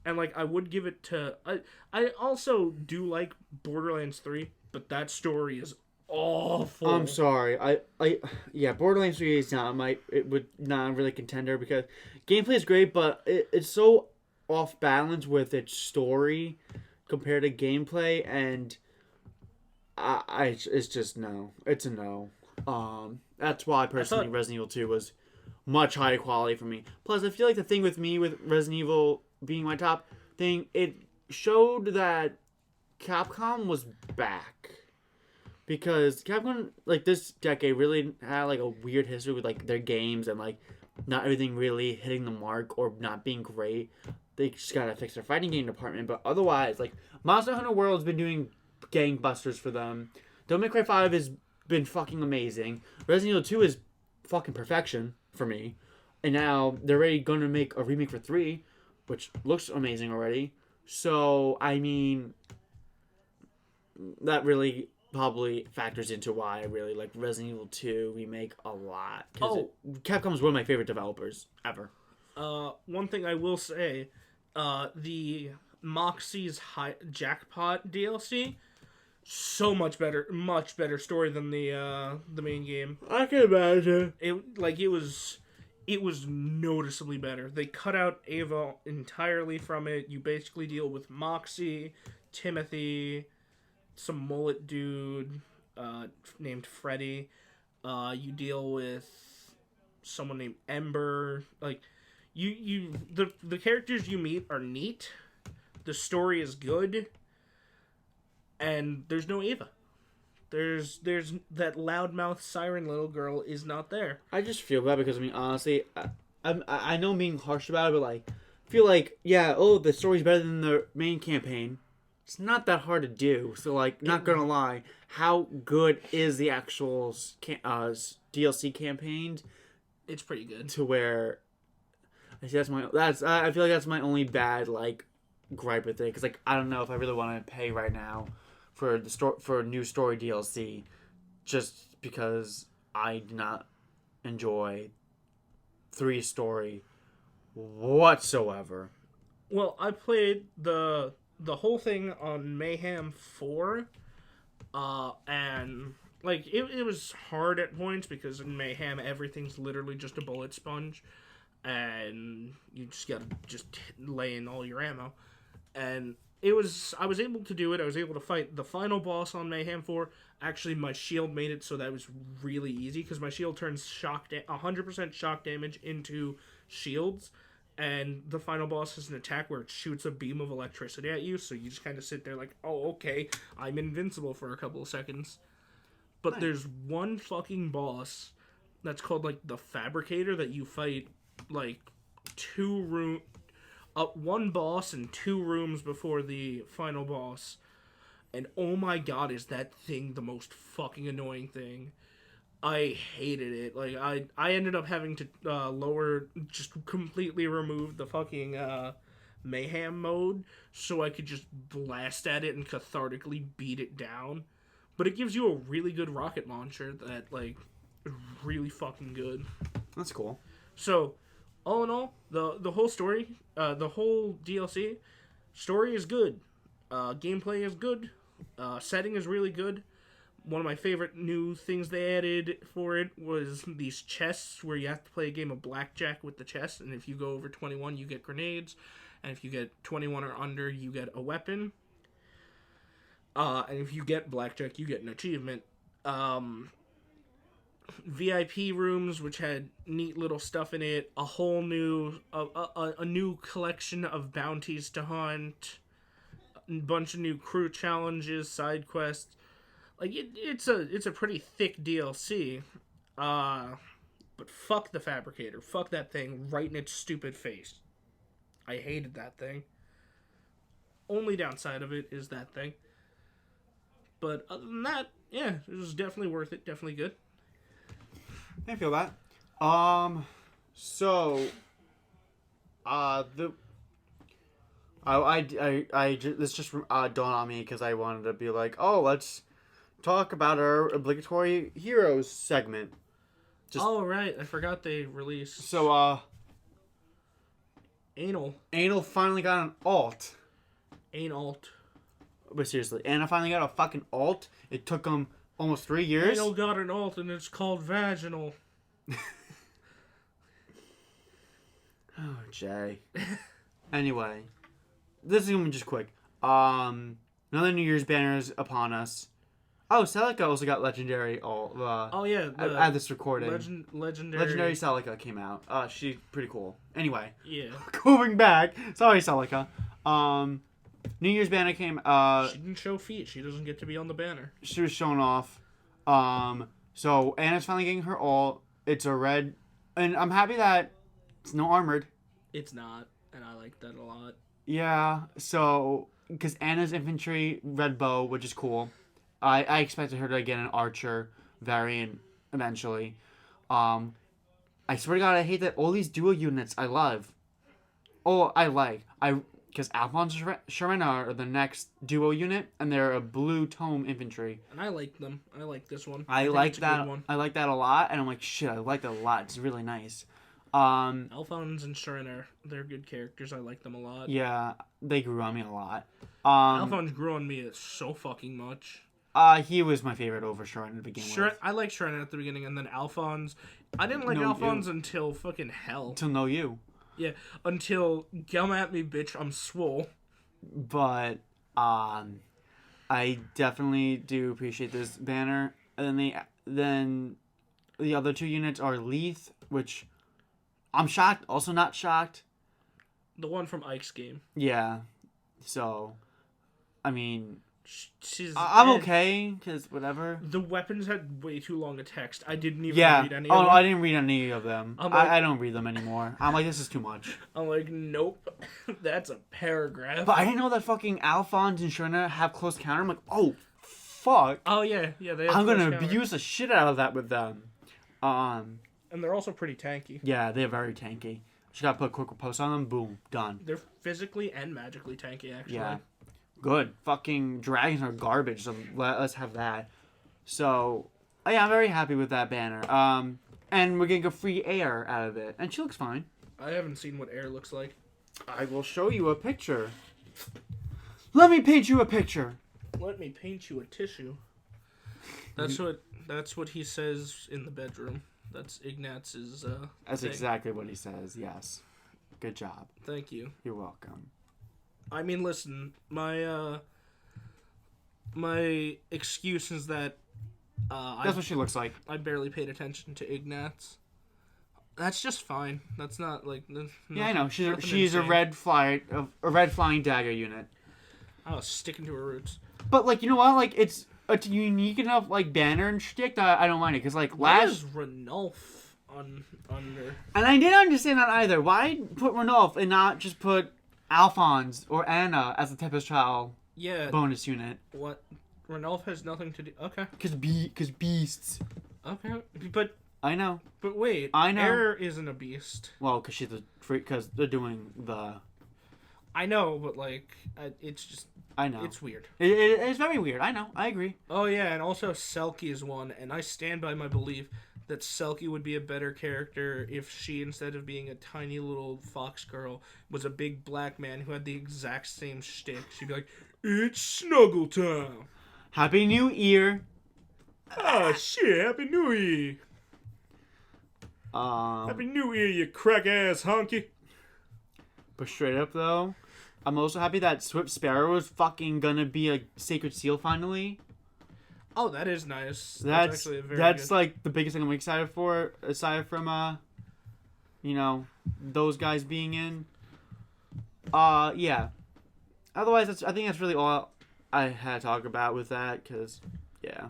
And like I would give it to I also do like Borderlands 3, but that story is awful. I'm sorry. Yeah, Borderlands 3 is not really contender because gameplay is great, but it's so off balance with its story compared to gameplay, and it's just no. It's a no. That's why personally Resident Evil 2 was much higher quality for me. Plus, I feel like the thing with me with Resident Evil being my top thing, it showed that Capcom was back. Because Capcom, like, this decade really had, like, a weird history with, like, their games and, like, not everything really hitting the mark or not being great. They just gotta fix their fighting game department. But otherwise, like, Monster Hunter World's been doing gangbusters for them. Devil May Cry 5 has been fucking amazing. Resident Evil 2 is fucking perfection for me. And now they're already gonna make a remake for 3, which looks amazing already. So, I mean, that really probably factors into why I really like Resident Evil 2 remake a lot. Capcom's one of my favorite developers ever. One thing I will say, the Moxie's Jackpot DLC, so much better story than the main game. I can imagine. It was noticeably better. They cut out Ava entirely from it. You basically deal with Moxie, Timothy, some mullet dude named Freddy. You deal with someone named Ember. Like the characters you meet are neat. The story is good, and there's no Ava. There's that loudmouth siren little girl is not there. I just feel bad because, I mean, honestly, I know I'm being harsh about it, but, like, I feel like, yeah, the story's better than the main campaign. It's not that hard to do, so, like, not gonna lie, how good is the actual DLC campaign? It's pretty good. To where, I feel like that's my only bad, like, gripe with it, because, like, I don't know if I really want to pay right now for for new story DLC, just because I do not enjoy 3 story whatsoever. Well, I played the whole thing on Mayhem 4, and like it was hard at points because in Mayhem everything's literally just a bullet sponge, and you just gotta lay in all your ammo, and I was able to do it. I was able to fight the final boss on Mayhem 4. Actually, my shield made it so that was really easy because my shield turns 100% shock damage into shields. And the final boss has an attack where it shoots a beam of electricity at you. So you just kind of sit there like, oh, okay, I'm invincible for a couple of seconds. But nice. There's one fucking boss that's called, like, the Fabricator that you fight, like, one boss and 2 rooms before the final boss. And oh my god, is that thing the most fucking annoying thing. I hated it. Like, I ended up having to just completely remove the fucking mayhem mode so I could just blast at it and cathartically beat it down. But it gives you a really good rocket launcher that, like, is really fucking good. That's cool. So, all in all, the whole story, the whole DLC story is good. Gameplay is good. Setting is really good. One of my favorite new things they added for it was these chests where you have to play a game of blackjack with the chest, and if you go over 21, you get grenades, and if you get 21 or under, you get a weapon. And if you get blackjack, you get an achievement. VIP rooms, which had neat little stuff in it, a whole new, a new collection of bounties to hunt, a bunch of new crew challenges, side quests. Like, it's a pretty thick DLC. But fuck the Fabricator. Fuck that thing right in its stupid face. I hated that thing. Only downside of it is that thing. But other than that, yeah, it was definitely worth it. Definitely good. I feel that. This just dawned on me because I wanted to be like, oh, let's talk about our obligatory heroes segment. Oh, right. I forgot they released. So, Anal finally got an alt. Alt. But seriously, Anna finally got a fucking alt. It took him almost 3 years. Anal got an alt and it's called Vaginal. Oh, Jay. Anyway, this is gonna be just quick. Another New Year's banner is upon us. Oh, Celica also got legendary alt. Oh yeah, at this recording. Legendary Celica came out. She's pretty cool. Anyway. Yeah. Going back. Sorry, Celica. New Year's banner came. She didn't show feet. She doesn't get to be on the banner. She was showing off. So Anna's finally getting her alt. It's a red, and I'm happy that it's no armored. It's not, and I like that a lot. Yeah. So because Anna's infantry red bow, which is cool. I expected her to get an archer variant eventually. I swear to God, I hate that all these duo units I love. Oh, I like. Because Alphonse and Sherman are the next duo unit, and they're a blue tome infantry. And I like them. I like this one. I like that. I like that a lot, and I'm like, shit, I like that a lot. It's really nice. Alphonse and Sherman they're good characters. I like them a lot. Yeah, they grew on me a lot. Alphonse grew on me so fucking much. He was my favorite over Sherman to begin with. I like Sherman at the beginning, and then Alphonse. I didn't like Alphonse until fucking hell. Until No You. Yeah, until come at me, bitch, I'm swole. But, I definitely do appreciate this banner. And then the other 2 units are Leith, which I'm shocked, also not shocked. The one from Ike's game. Yeah. So, I mean, I'm okay, because whatever. The weapons had way too long a text. I didn't even read any of them. Oh, I didn't read any of them. I don't read them anymore. I'm like, this is too much. I'm like, nope. That's a paragraph. But I didn't know that fucking Alphonse and Sherna have close counter. I'm like, oh, fuck. Oh, yeah. Yeah, they have I'm going to counter. abuse the shit out of that with them. And they're also pretty tanky. Yeah, they're very tanky. Just got to put a quick post on them. Boom. Done. They're physically and magically tanky, actually. Yeah. Good. Fucking dragons are garbage, so let's have that. So, yeah, I'm very happy with that banner. And we're getting a free air out of it. And she looks fine. I haven't seen what air looks like. I will show you a picture. Let me paint you a picture. Let me paint you a tissue. That's what he says in the bedroom. That's Ignaz's That's thing. exactly what he says, yes. Good job. Thank you. You're welcome. I mean, listen, my excuse is that that's what she looks like. I barely paid attention to Ignaz. That's just fine. That's not like. Yeah, I know. She's a red flying dagger unit. I was sticking to her roots. But like, you know what? Like, it's a unique enough like banner and shtick that I don't mind it because like Why is Ranulf under? And I didn't understand that either. Why put Ranulf and not just put Alphonse or Anna as the Tempest Child Yeah. bonus unit. What? Ranulph has nothing to do. Okay. Cause beasts. Okay. But I know. wait. I know. Air isn't a beast. Well, cause she's because they're doing the. I know, but like, it's just. I know. It's weird. It's very weird. I know. I agree. Oh yeah, and also Selkie is one, and I stand by my belief that Selkie would be a better character if she, instead of being a tiny little fox girl, was a big black man who had the exact same shtick. She'd be like, "It's snuggle time." Happy New Year. Ah shit! Happy New Year. Happy New Year, you crack ass honky. But straight up though, I'm also happy that Swift Sparrow is fucking gonna be a Sacred Seal finally. Oh, that is nice. That's actually a very that's good... like the biggest thing I'm excited for, aside from those guys being in. Yeah. Otherwise, I think that's really all I had to talk about with that, because yeah,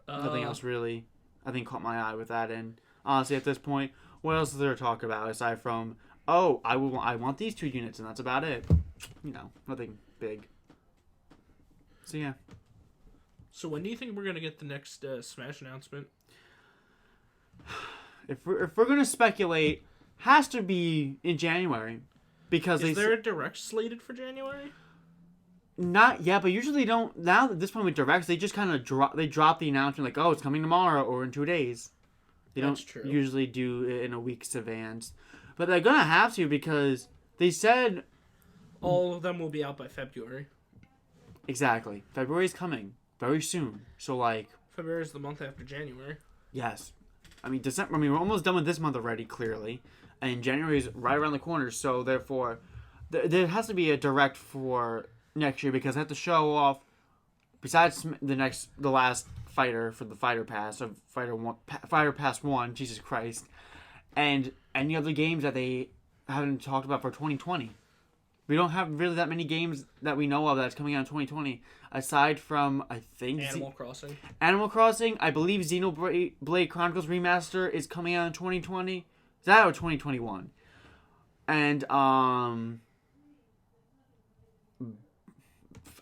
nothing else really I think caught my eye with that. And honestly, at this point, what else is there to talk about aside from I want these 2 units, and that's about it. Nothing big. So yeah. So when do you think we're gonna get the next Smash announcement? If we're gonna speculate, has to be in January, because is there a direct slated for January? Not yet, but usually don't. Now at this point with directs, they just kind of drop the announcement like, oh, it's coming tomorrow or in 2 days. They That's don't true. usually do it in a week's advance, but they're gonna have to, because they said all of them will be out by February. Exactly, February's coming very soon. So like, February is the month after January. Yes, I mean December. I mean we're almost done with this month already, clearly, and January is right around the corner. So therefore, there has to be a direct for next year, because I have to show off. Besides the last fighter for the Fighter Pass of Fighter Pass 1, Jesus Christ, and any other games that they haven't talked about for 2020. We don't have really that many games that we know of that's coming out in 2020, aside from, I think, Animal Crossing. Animal Crossing. I believe Xenoblade Chronicles Remaster is coming out in 2020. Is that or 2021? And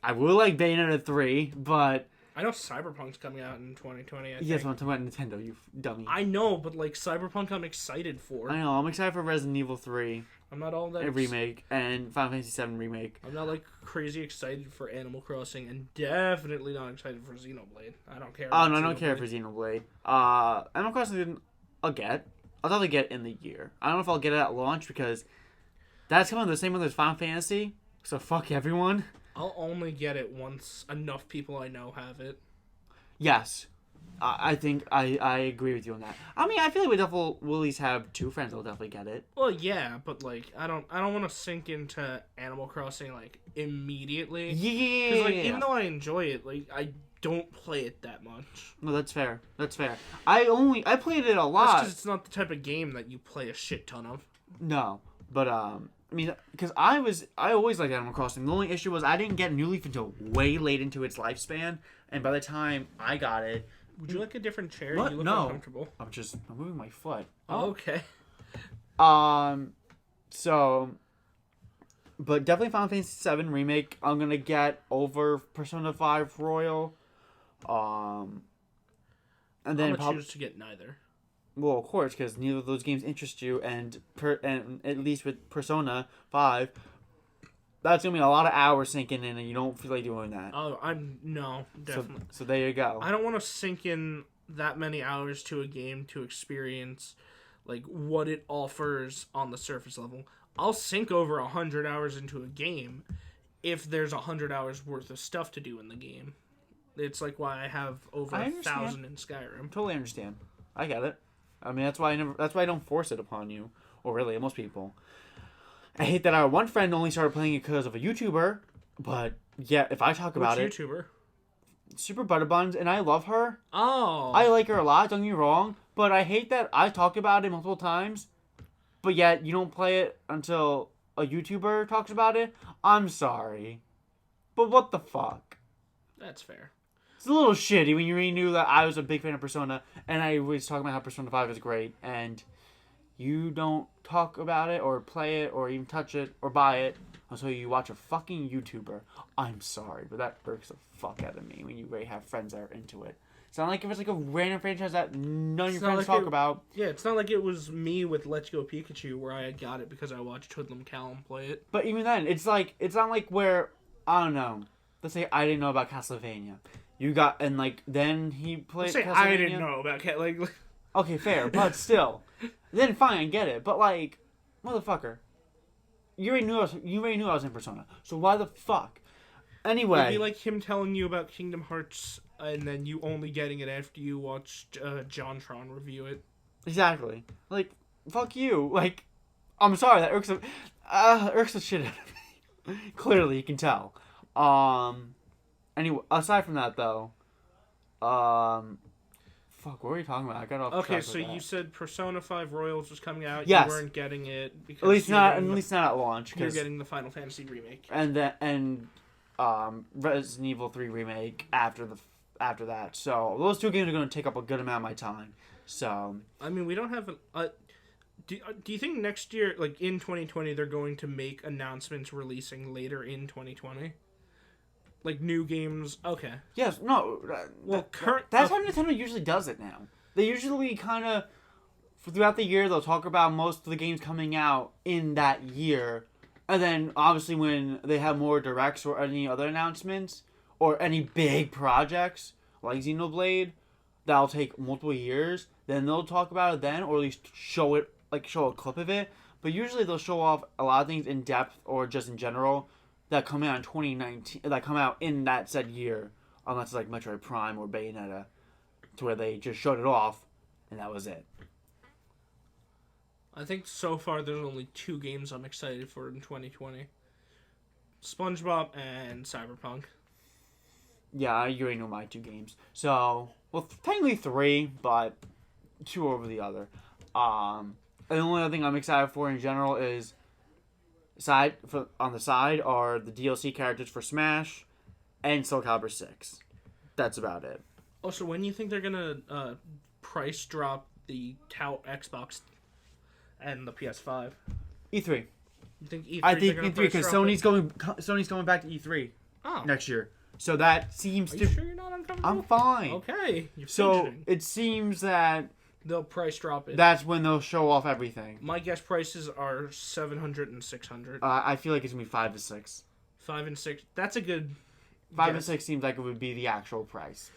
I will like Bayonetta 3, but I know Cyberpunk's coming out in 2020. yes, I'm talking about Nintendo, you dummy. I know, but like Cyberpunk, I'm excited for. I know, I'm excited for Resident Evil 3. I'm not all that. A remake, and Final Fantasy 7 remake. I'm not like crazy excited for Animal Crossing, and definitely not excited for Xenoblade. I don't care. Oh no, I don't care for Xenoblade. Animal Crossing, I'll definitely get in the year. I don't know if I'll get it at launch, because that's coming the same month as Final Fantasy. So fuck everyone. I'll only get it once enough people I know have it. Yes. I think I agree with you on that. I mean, I feel like we'll at least have 2 friends that'll definitely get it. Well, yeah, but like I don't want to sink into Animal Crossing like immediately. Yeah. Because like even though I enjoy it, like I don't play it that much. No, that's fair. That's fair. I played it a lot. That's because it's not the type of game that you play a shit ton of. No, but I mean, because I always liked Animal Crossing. The only issue was I didn't get New Leaf until way late into its lifespan, and by the time I got it. Would you like a different chair? What? You look No. uncomfortable. I'm moving my foot. Oh, okay. So, but definitely Final Fantasy 7 remake. I'm gonna get over Persona 5 Royal. And then I'm gonna choose to get neither. Well, of course, because neither of those games interest you, and at least with Persona 5. That's gonna be a lot of hours sinking in, and you don't feel like doing that. Oh, no, definitely. So there you go. I don't want to sink in that many hours to a game to experience like what it offers on the surface level. I'll sink over 100 hours into a game if there's 100 hours worth of stuff to do in the game. It's like why I have over 1,000 in Skyrim. Totally understand. I get it. I mean, that's why I don't force it upon you, or really most people. I hate that our one friend only started playing it because of a YouTuber, but yeah, if I talk about Which YouTuber? Super Butterbuns, and I love her. Oh. I like her a lot, don't get me wrong, but I hate that I talk about it multiple times, but yet you don't play it until a YouTuber talks about it. I'm sorry, but what the fuck? That's fair. It's a little shitty when you already knew that I was a big fan of Persona, and I was talking about how Persona 5 is great, and you don't talk about it or play it or even touch it or buy it until you watch a fucking YouTuber. I'm sorry, but that irks the fuck out of me when you already have friends that are into it. It's not like if it's like a random franchise that none of your friends talk about. Yeah, it's not like it was me with Let's Go Pikachu where I got it because I watched Hoodlum Callum play it. But even then, it's not like where, I don't know, let's say I didn't know about Castlevania. You got, and like, then he played Let's say Castlevania. I didn't know about like Okay, fair, but still. Then fine, I get it. But like, motherfucker. You already knew I was in Persona. So why the fuck? Anyway. It'd be like him telling you about Kingdom Hearts and then you only getting it after you watched JonTron review it. Exactly. Like, fuck you. Like, I'm sorry, that irks the shit out of me. Clearly, you can tell. Anyway, aside from that, though, fuck, what were you talking about? I got off track. Okay, so you said Persona 5 Royals was coming out. Yes. You weren't getting it because at least not at launch. You're getting the Final Fantasy remake. And Resident Evil 3 remake after that. So those two games are going to take up a good amount of my time. So I mean, we don't have do you think next year, like in 2020, they're going to make announcements releasing later in 2020? Like new games? Okay. Yes. No. That's how Nintendo usually does it now. They usually kind of throughout the year they'll talk about most of the games coming out in that year, and then obviously when they have more directs or any other announcements or any big projects like Xenoblade that'll take multiple years, then they'll talk about it then, or at least show a clip of it. But usually they'll show off a lot of things in depth or just in general that come out in 2019, that come out in that said year, unless it's like Metroid Prime or Bayonetta, to where they just showed it off, and that was it. I think so far there's only 2 games I'm excited for in 2020. SpongeBob and Cyberpunk. Yeah, you already know my 2 games. So, well, technically 3, but 2 over the other. And the only other thing I'm excited for in general is on the side are the DLC characters for Smash and Soul Calibur 6. That's about it. Oh, so when you think they're gonna price drop the Xbox and the PS5? E3. You think E3? I think E3 because Sony's going back to E3 next year. So that seems to. Are you sure you're not uncomfortable? I'm fine. Okay. So it seems that they'll price drop it. That's when they'll show off everything. My guess prices are $700 and $600. I feel like it's gonna be 5 to 6. 5 and 6. That's a good. 5 and 6 seems like it would be the actual price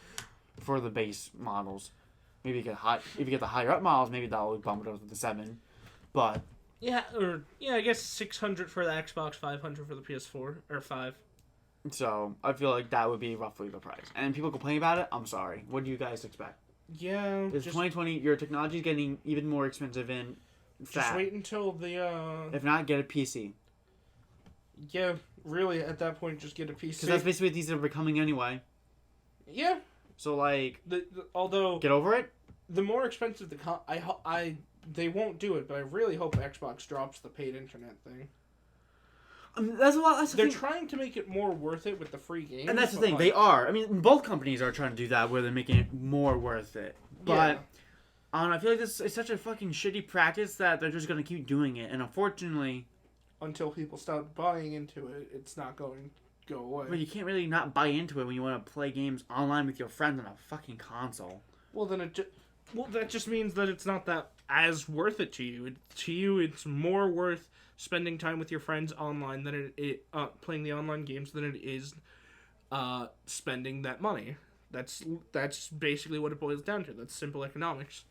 for the base models. Maybe if you get the higher up models, maybe that'll bump it up to the 7. But I guess 600 for the Xbox, 500 for the PS4 or 5. So I feel like that would be roughly the price. And people complain about it. I'm sorry. What do you guys expect? Yeah, it's 2020. Your technology is getting even more expensive and fat. Just wait until the. If not, get a PC. Yeah, really. At that point, just get a PC. Because that's basically what these are becoming anyway. Yeah. So like, although get over it. The more expensive they won't do it, but I really hope Xbox drops the paid internet thing. They're trying to make it more worth it with the free games. And that's the thing, they are. I mean, both companies are trying to do that where they're making it more worth it. But I don't know, I feel like this is such a fucking shitty practice that they're just going to keep doing it. And unfortunately, until people stop buying into it, it's not going to go away. But you can't really not buy into it when you want to play games online with your friends on a fucking console. Well, then that just means that it's not that as worth it to you. To you, it's more worth spending time with your friends online than it playing the online games than it is spending that money. That's basically what it boils down to. That's simple economics.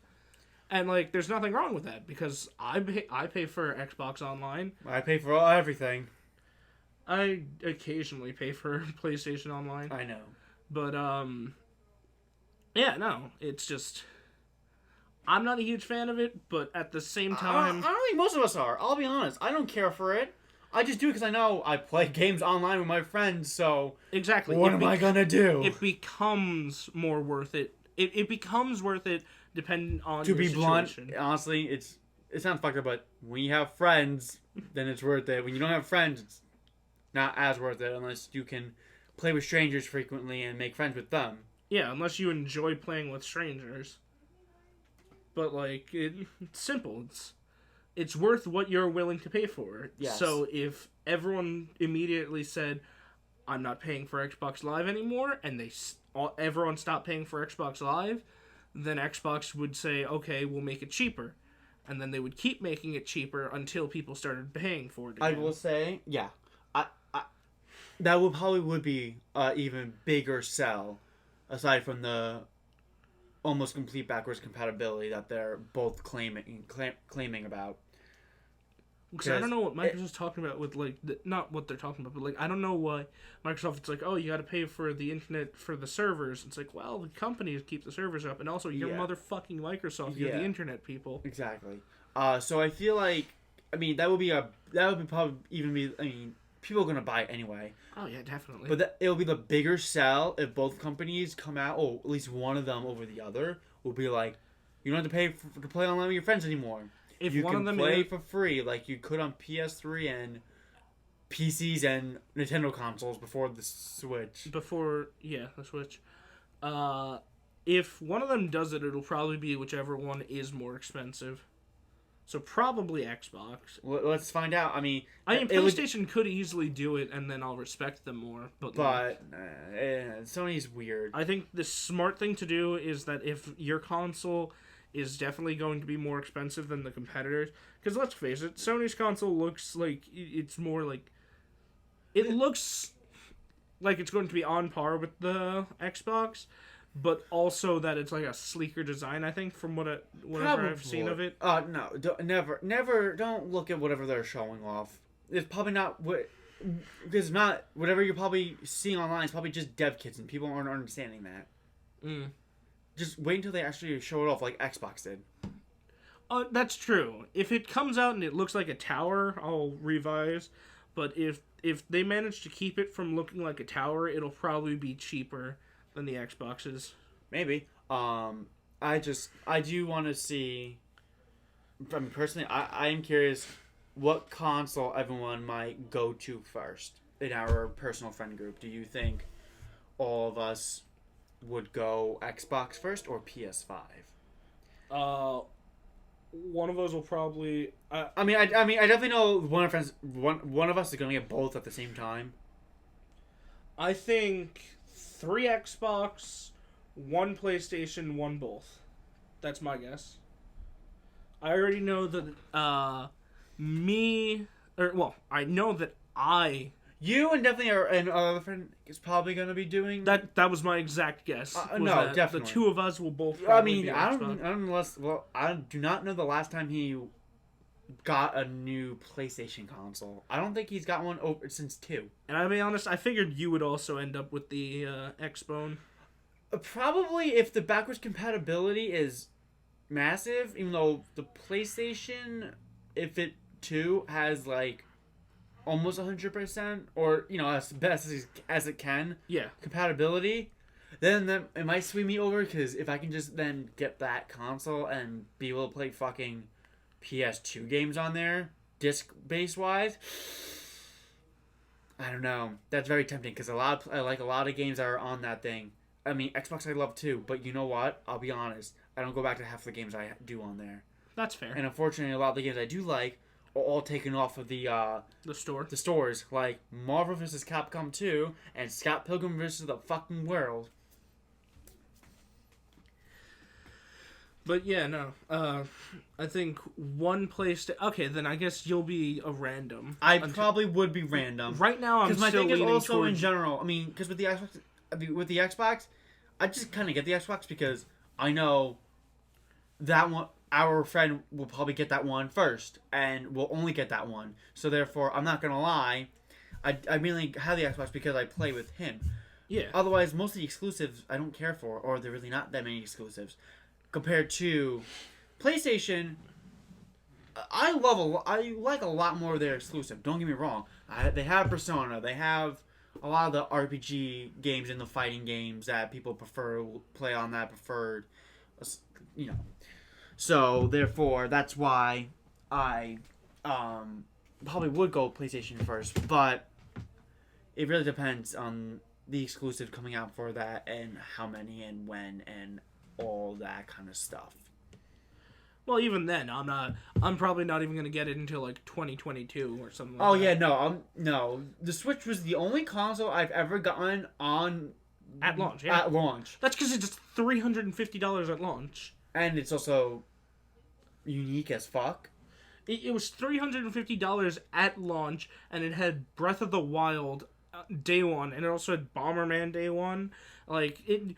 And like, there's nothing wrong with that because I pay for Xbox Online. I pay for everything. I occasionally pay for PlayStation Online. I know, but yeah, no, it's just. I'm not a huge fan of it, but at the same time... I don't think most of us are. I'll be honest. I don't care for it. I just do it because I know I play games online with my friends, so... Exactly. What am I going to do? It becomes more worth it. It becomes worth it depending on your situation. To be blunt, honestly, it sounds fucked up, but when you have friends, then it's worth it. When you don't have friends, it's not as worth it unless you can play with strangers frequently and make friends with them. Yeah, unless you enjoy playing with strangers. But, like, it's simple. it's worth what you're willing to pay for. Yes. So if everyone immediately said, I'm not paying for Xbox Live anymore, and everyone stopped paying for Xbox Live, then Xbox would say, okay, we'll make it cheaper. And then they would keep making it cheaper until people started paying for it again. I will say, yeah. That would be even bigger sell, aside from the almost complete backwards compatibility that they're both claiming about. Because I don't know what Microsoft's talking about with, like, not what they're talking about, but, like, I don't know why Microsoft, it's like, oh, you got to pay for the internet for the servers. It's like, well, the companies keep the servers up, and also you're motherfucking Microsoft, you're the internet people. Exactly. So I feel like, I mean, that would probably even be, I mean, people are going to buy it anyway. Oh, yeah, definitely. But it'll be the bigger sell if both companies come out, or at least one of them over the other, will be like, you don't have to pay to play online with your friends anymore. If you one can of them play for free like you could on PS3 and PCs and Nintendo consoles before the Switch. The Switch. If one of them does it, it'll probably be whichever one is more expensive. So probably Xbox. Let's find out. I mean, PlayStation could easily do it, and then I'll respect them more. But Sony's weird. I think the smart thing to do is that if your console is definitely going to be more expensive than the competitors, because let's face it, Sony's console looks like it's more like it looks like it's going to be on par with the Xbox. But also that it's like a sleeker design, I think, from whatever I've seen of it. No, never. Don't look at whatever they're showing off. It's probably not what. It's not whatever you're probably seeing online. It's probably just dev kits, and people aren't understanding that. Just wait until they actually show it off, like Xbox did. That's true. If it comes out and it looks like a tower, I'll revise. But if they manage to keep it from looking like a tower, it'll probably be cheaper than the Xboxes. Maybe. I do want to see. I mean, personally, I am curious what console everyone might go to first in our personal friend group. Do you think all of us would go Xbox first or PS5? One of us will probably. I definitely know one of us is gonna get both at the same time. I think 3 Xbox, 1 PlayStation, 1 both. That's my guess. I already know that I know that you and definitely and our other friend is probably going to be doing that. That was my exact guess. No, definitely. The two of us will both. I mean, I do not know the last time he got a new PlayStation console. I don't think he's got one since 2. And I'll be honest, I figured you would also end up with the Xbone. Probably if the backwards compatibility is massive, even though the PlayStation, if it too has like almost 100%, or as best as it can, compatibility, then it might swing me over, because if I can just then get that console and be able to play fucking PS2 games on there, disc-based wise, I don't know. That's very tempting, because I like a lot of games that are on that thing. I mean, Xbox I love too, but you know what? I'll be honest. I don't go back to half the games I do on there. That's fair. And unfortunately, a lot of the games I do like are all taken off of the stores, like Marvel vs. Capcom 2 and Scott Pilgrim vs. the fucking World. But yeah, no. I think one PlayStation. Okay, then I guess you'll be a random. Probably would be random. Right now, I'm still leaning towards. Because my thing is also in general. I mean, because with the Xbox, I just kind of get the Xbox because I know that one. Our friend will probably get that one first, and will only get that one. So therefore, I'm not gonna lie. I mainly have the Xbox because I play with him. Yeah. Otherwise, most of the exclusives I don't care for, or they're really not that many exclusives. Compared to PlayStation, I like a lot more of their exclusive. Don't get me wrong. They have Persona. They have a lot of the RPG games and the fighting games that people play on that preferred. So therefore, that's why I probably would go PlayStation first. But it really depends on the exclusive coming out for that, and how many and when and all that kind of stuff. Well, even then, I'm probably not even gonna get it until like 2022 or something. Oh Like yeah, that. no. The Switch was the only console I've ever gotten on At launch. Yeah. At launch, That's because it's $350 at launch. and it's also unique as fuck. It was $350 at launch, and it had Breath of the Wild day one, and it also had Bomberman day one. Like it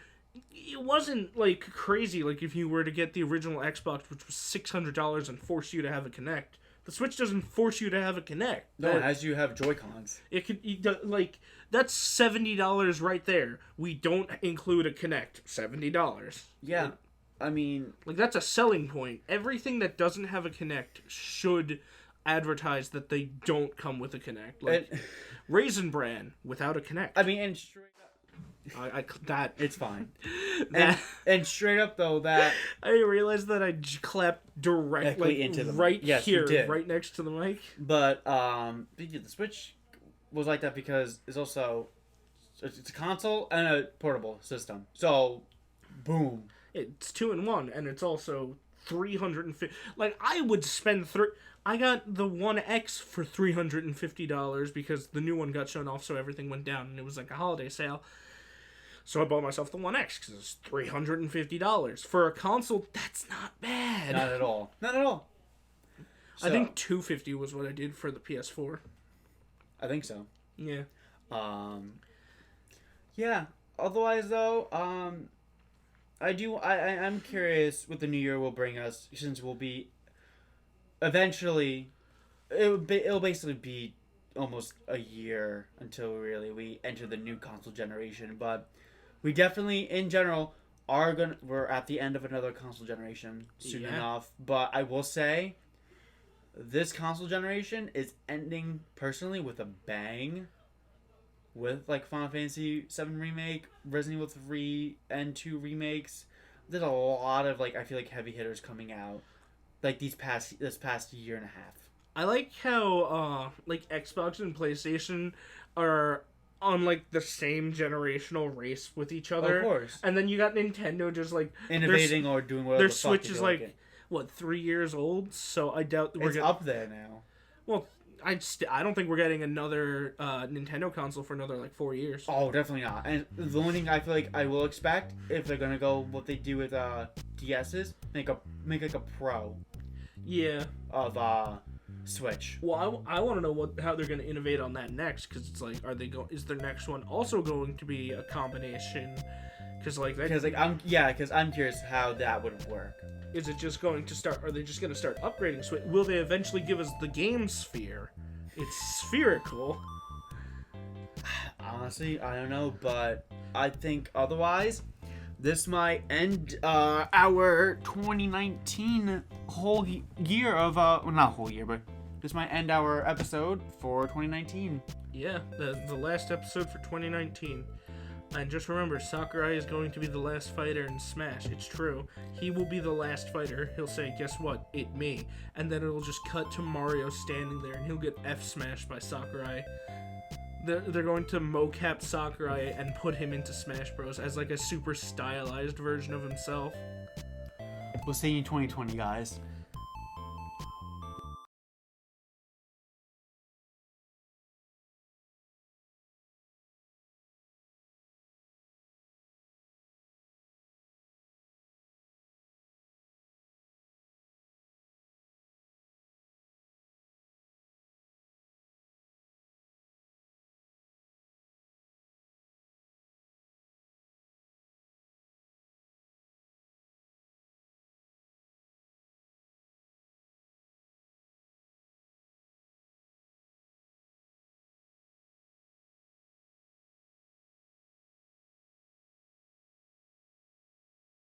wasn't like crazy. Like if you were to get the original Xbox, which was $600 and force you to have a Kinect. The Switch doesn't force you to have a Kinect. No, as you have Joy-Cons. It could like that's $70 right there. We don't include a Kinect. $70. Yeah, I mean, Like that's a selling point. Everything that doesn't have a Kinect should advertise that they don't come with a Kinect. Like Raisin Bran without a Kinect. I mean, and straight That it's fine. that And straight up though, that I realized that I clapped directly into the right yes, you here, did. right next to the mic. But the Switch was like that because it's also it's a console and a portable system. So, boom. It's 2-in-1, and it's also 350. Like I would spend I got the One X for $350 because the new one got shown off, so everything went down, and it was like a holiday sale. So I bought myself the One X because it's $350 for a console. That's not bad. Not at all. Not at all. I think $250 was what I did for the PS4. I think so. Yeah. Yeah. Otherwise, though, I'm curious what the new year will bring us, since we'll be eventually. It'll basically be almost a year until we enter the new console generation, but we definitely, in general, we're at the end of another console generation soon enough. But I will say, this console generation is ending personally with a bang. With like Final Fantasy VII Remake, Resident Evil 3 and 2 remakes, there's a lot of I feel like heavy hitters coming out, like this past year and a half. I like how Xbox and PlayStation are on like the same generational race with each other. Of course. And then you got Nintendo just like innovating or doing whatever. Their the fuck Switch they is feel like what, 3 years old, so I doubt it's up there now. Well, I don't think we're getting another Nintendo console for another like 4 years. Oh, definitely not. And the only thing I feel like I will expect, if they're gonna go what they do with DS's, make like a Pro. Yeah. Of Switch. Well, I want to know how they're gonna innovate on that next, because it's like, is their next one also going to be a combination? Because I'm curious how that would work. Is it just going to start? Are they just going to start upgrading Switch? Will they eventually give us the game sphere? It's spherical. Honestly, I don't know, but I think otherwise, this might end our 2019 whole year of well, not whole year, but this might end our episode for 2019. Yeah, the last episode for 2019. And just remember, Sakurai is going to be the last fighter in Smash. It's true. He will be the last fighter. He'll say, guess what? It me. And then it'll just cut to Mario standing there, and he'll get F-smashed by Sakurai. They're going to mocap Sakurai and put him into Smash Bros. As like a super stylized version of himself. We'll see you in 2020, guys.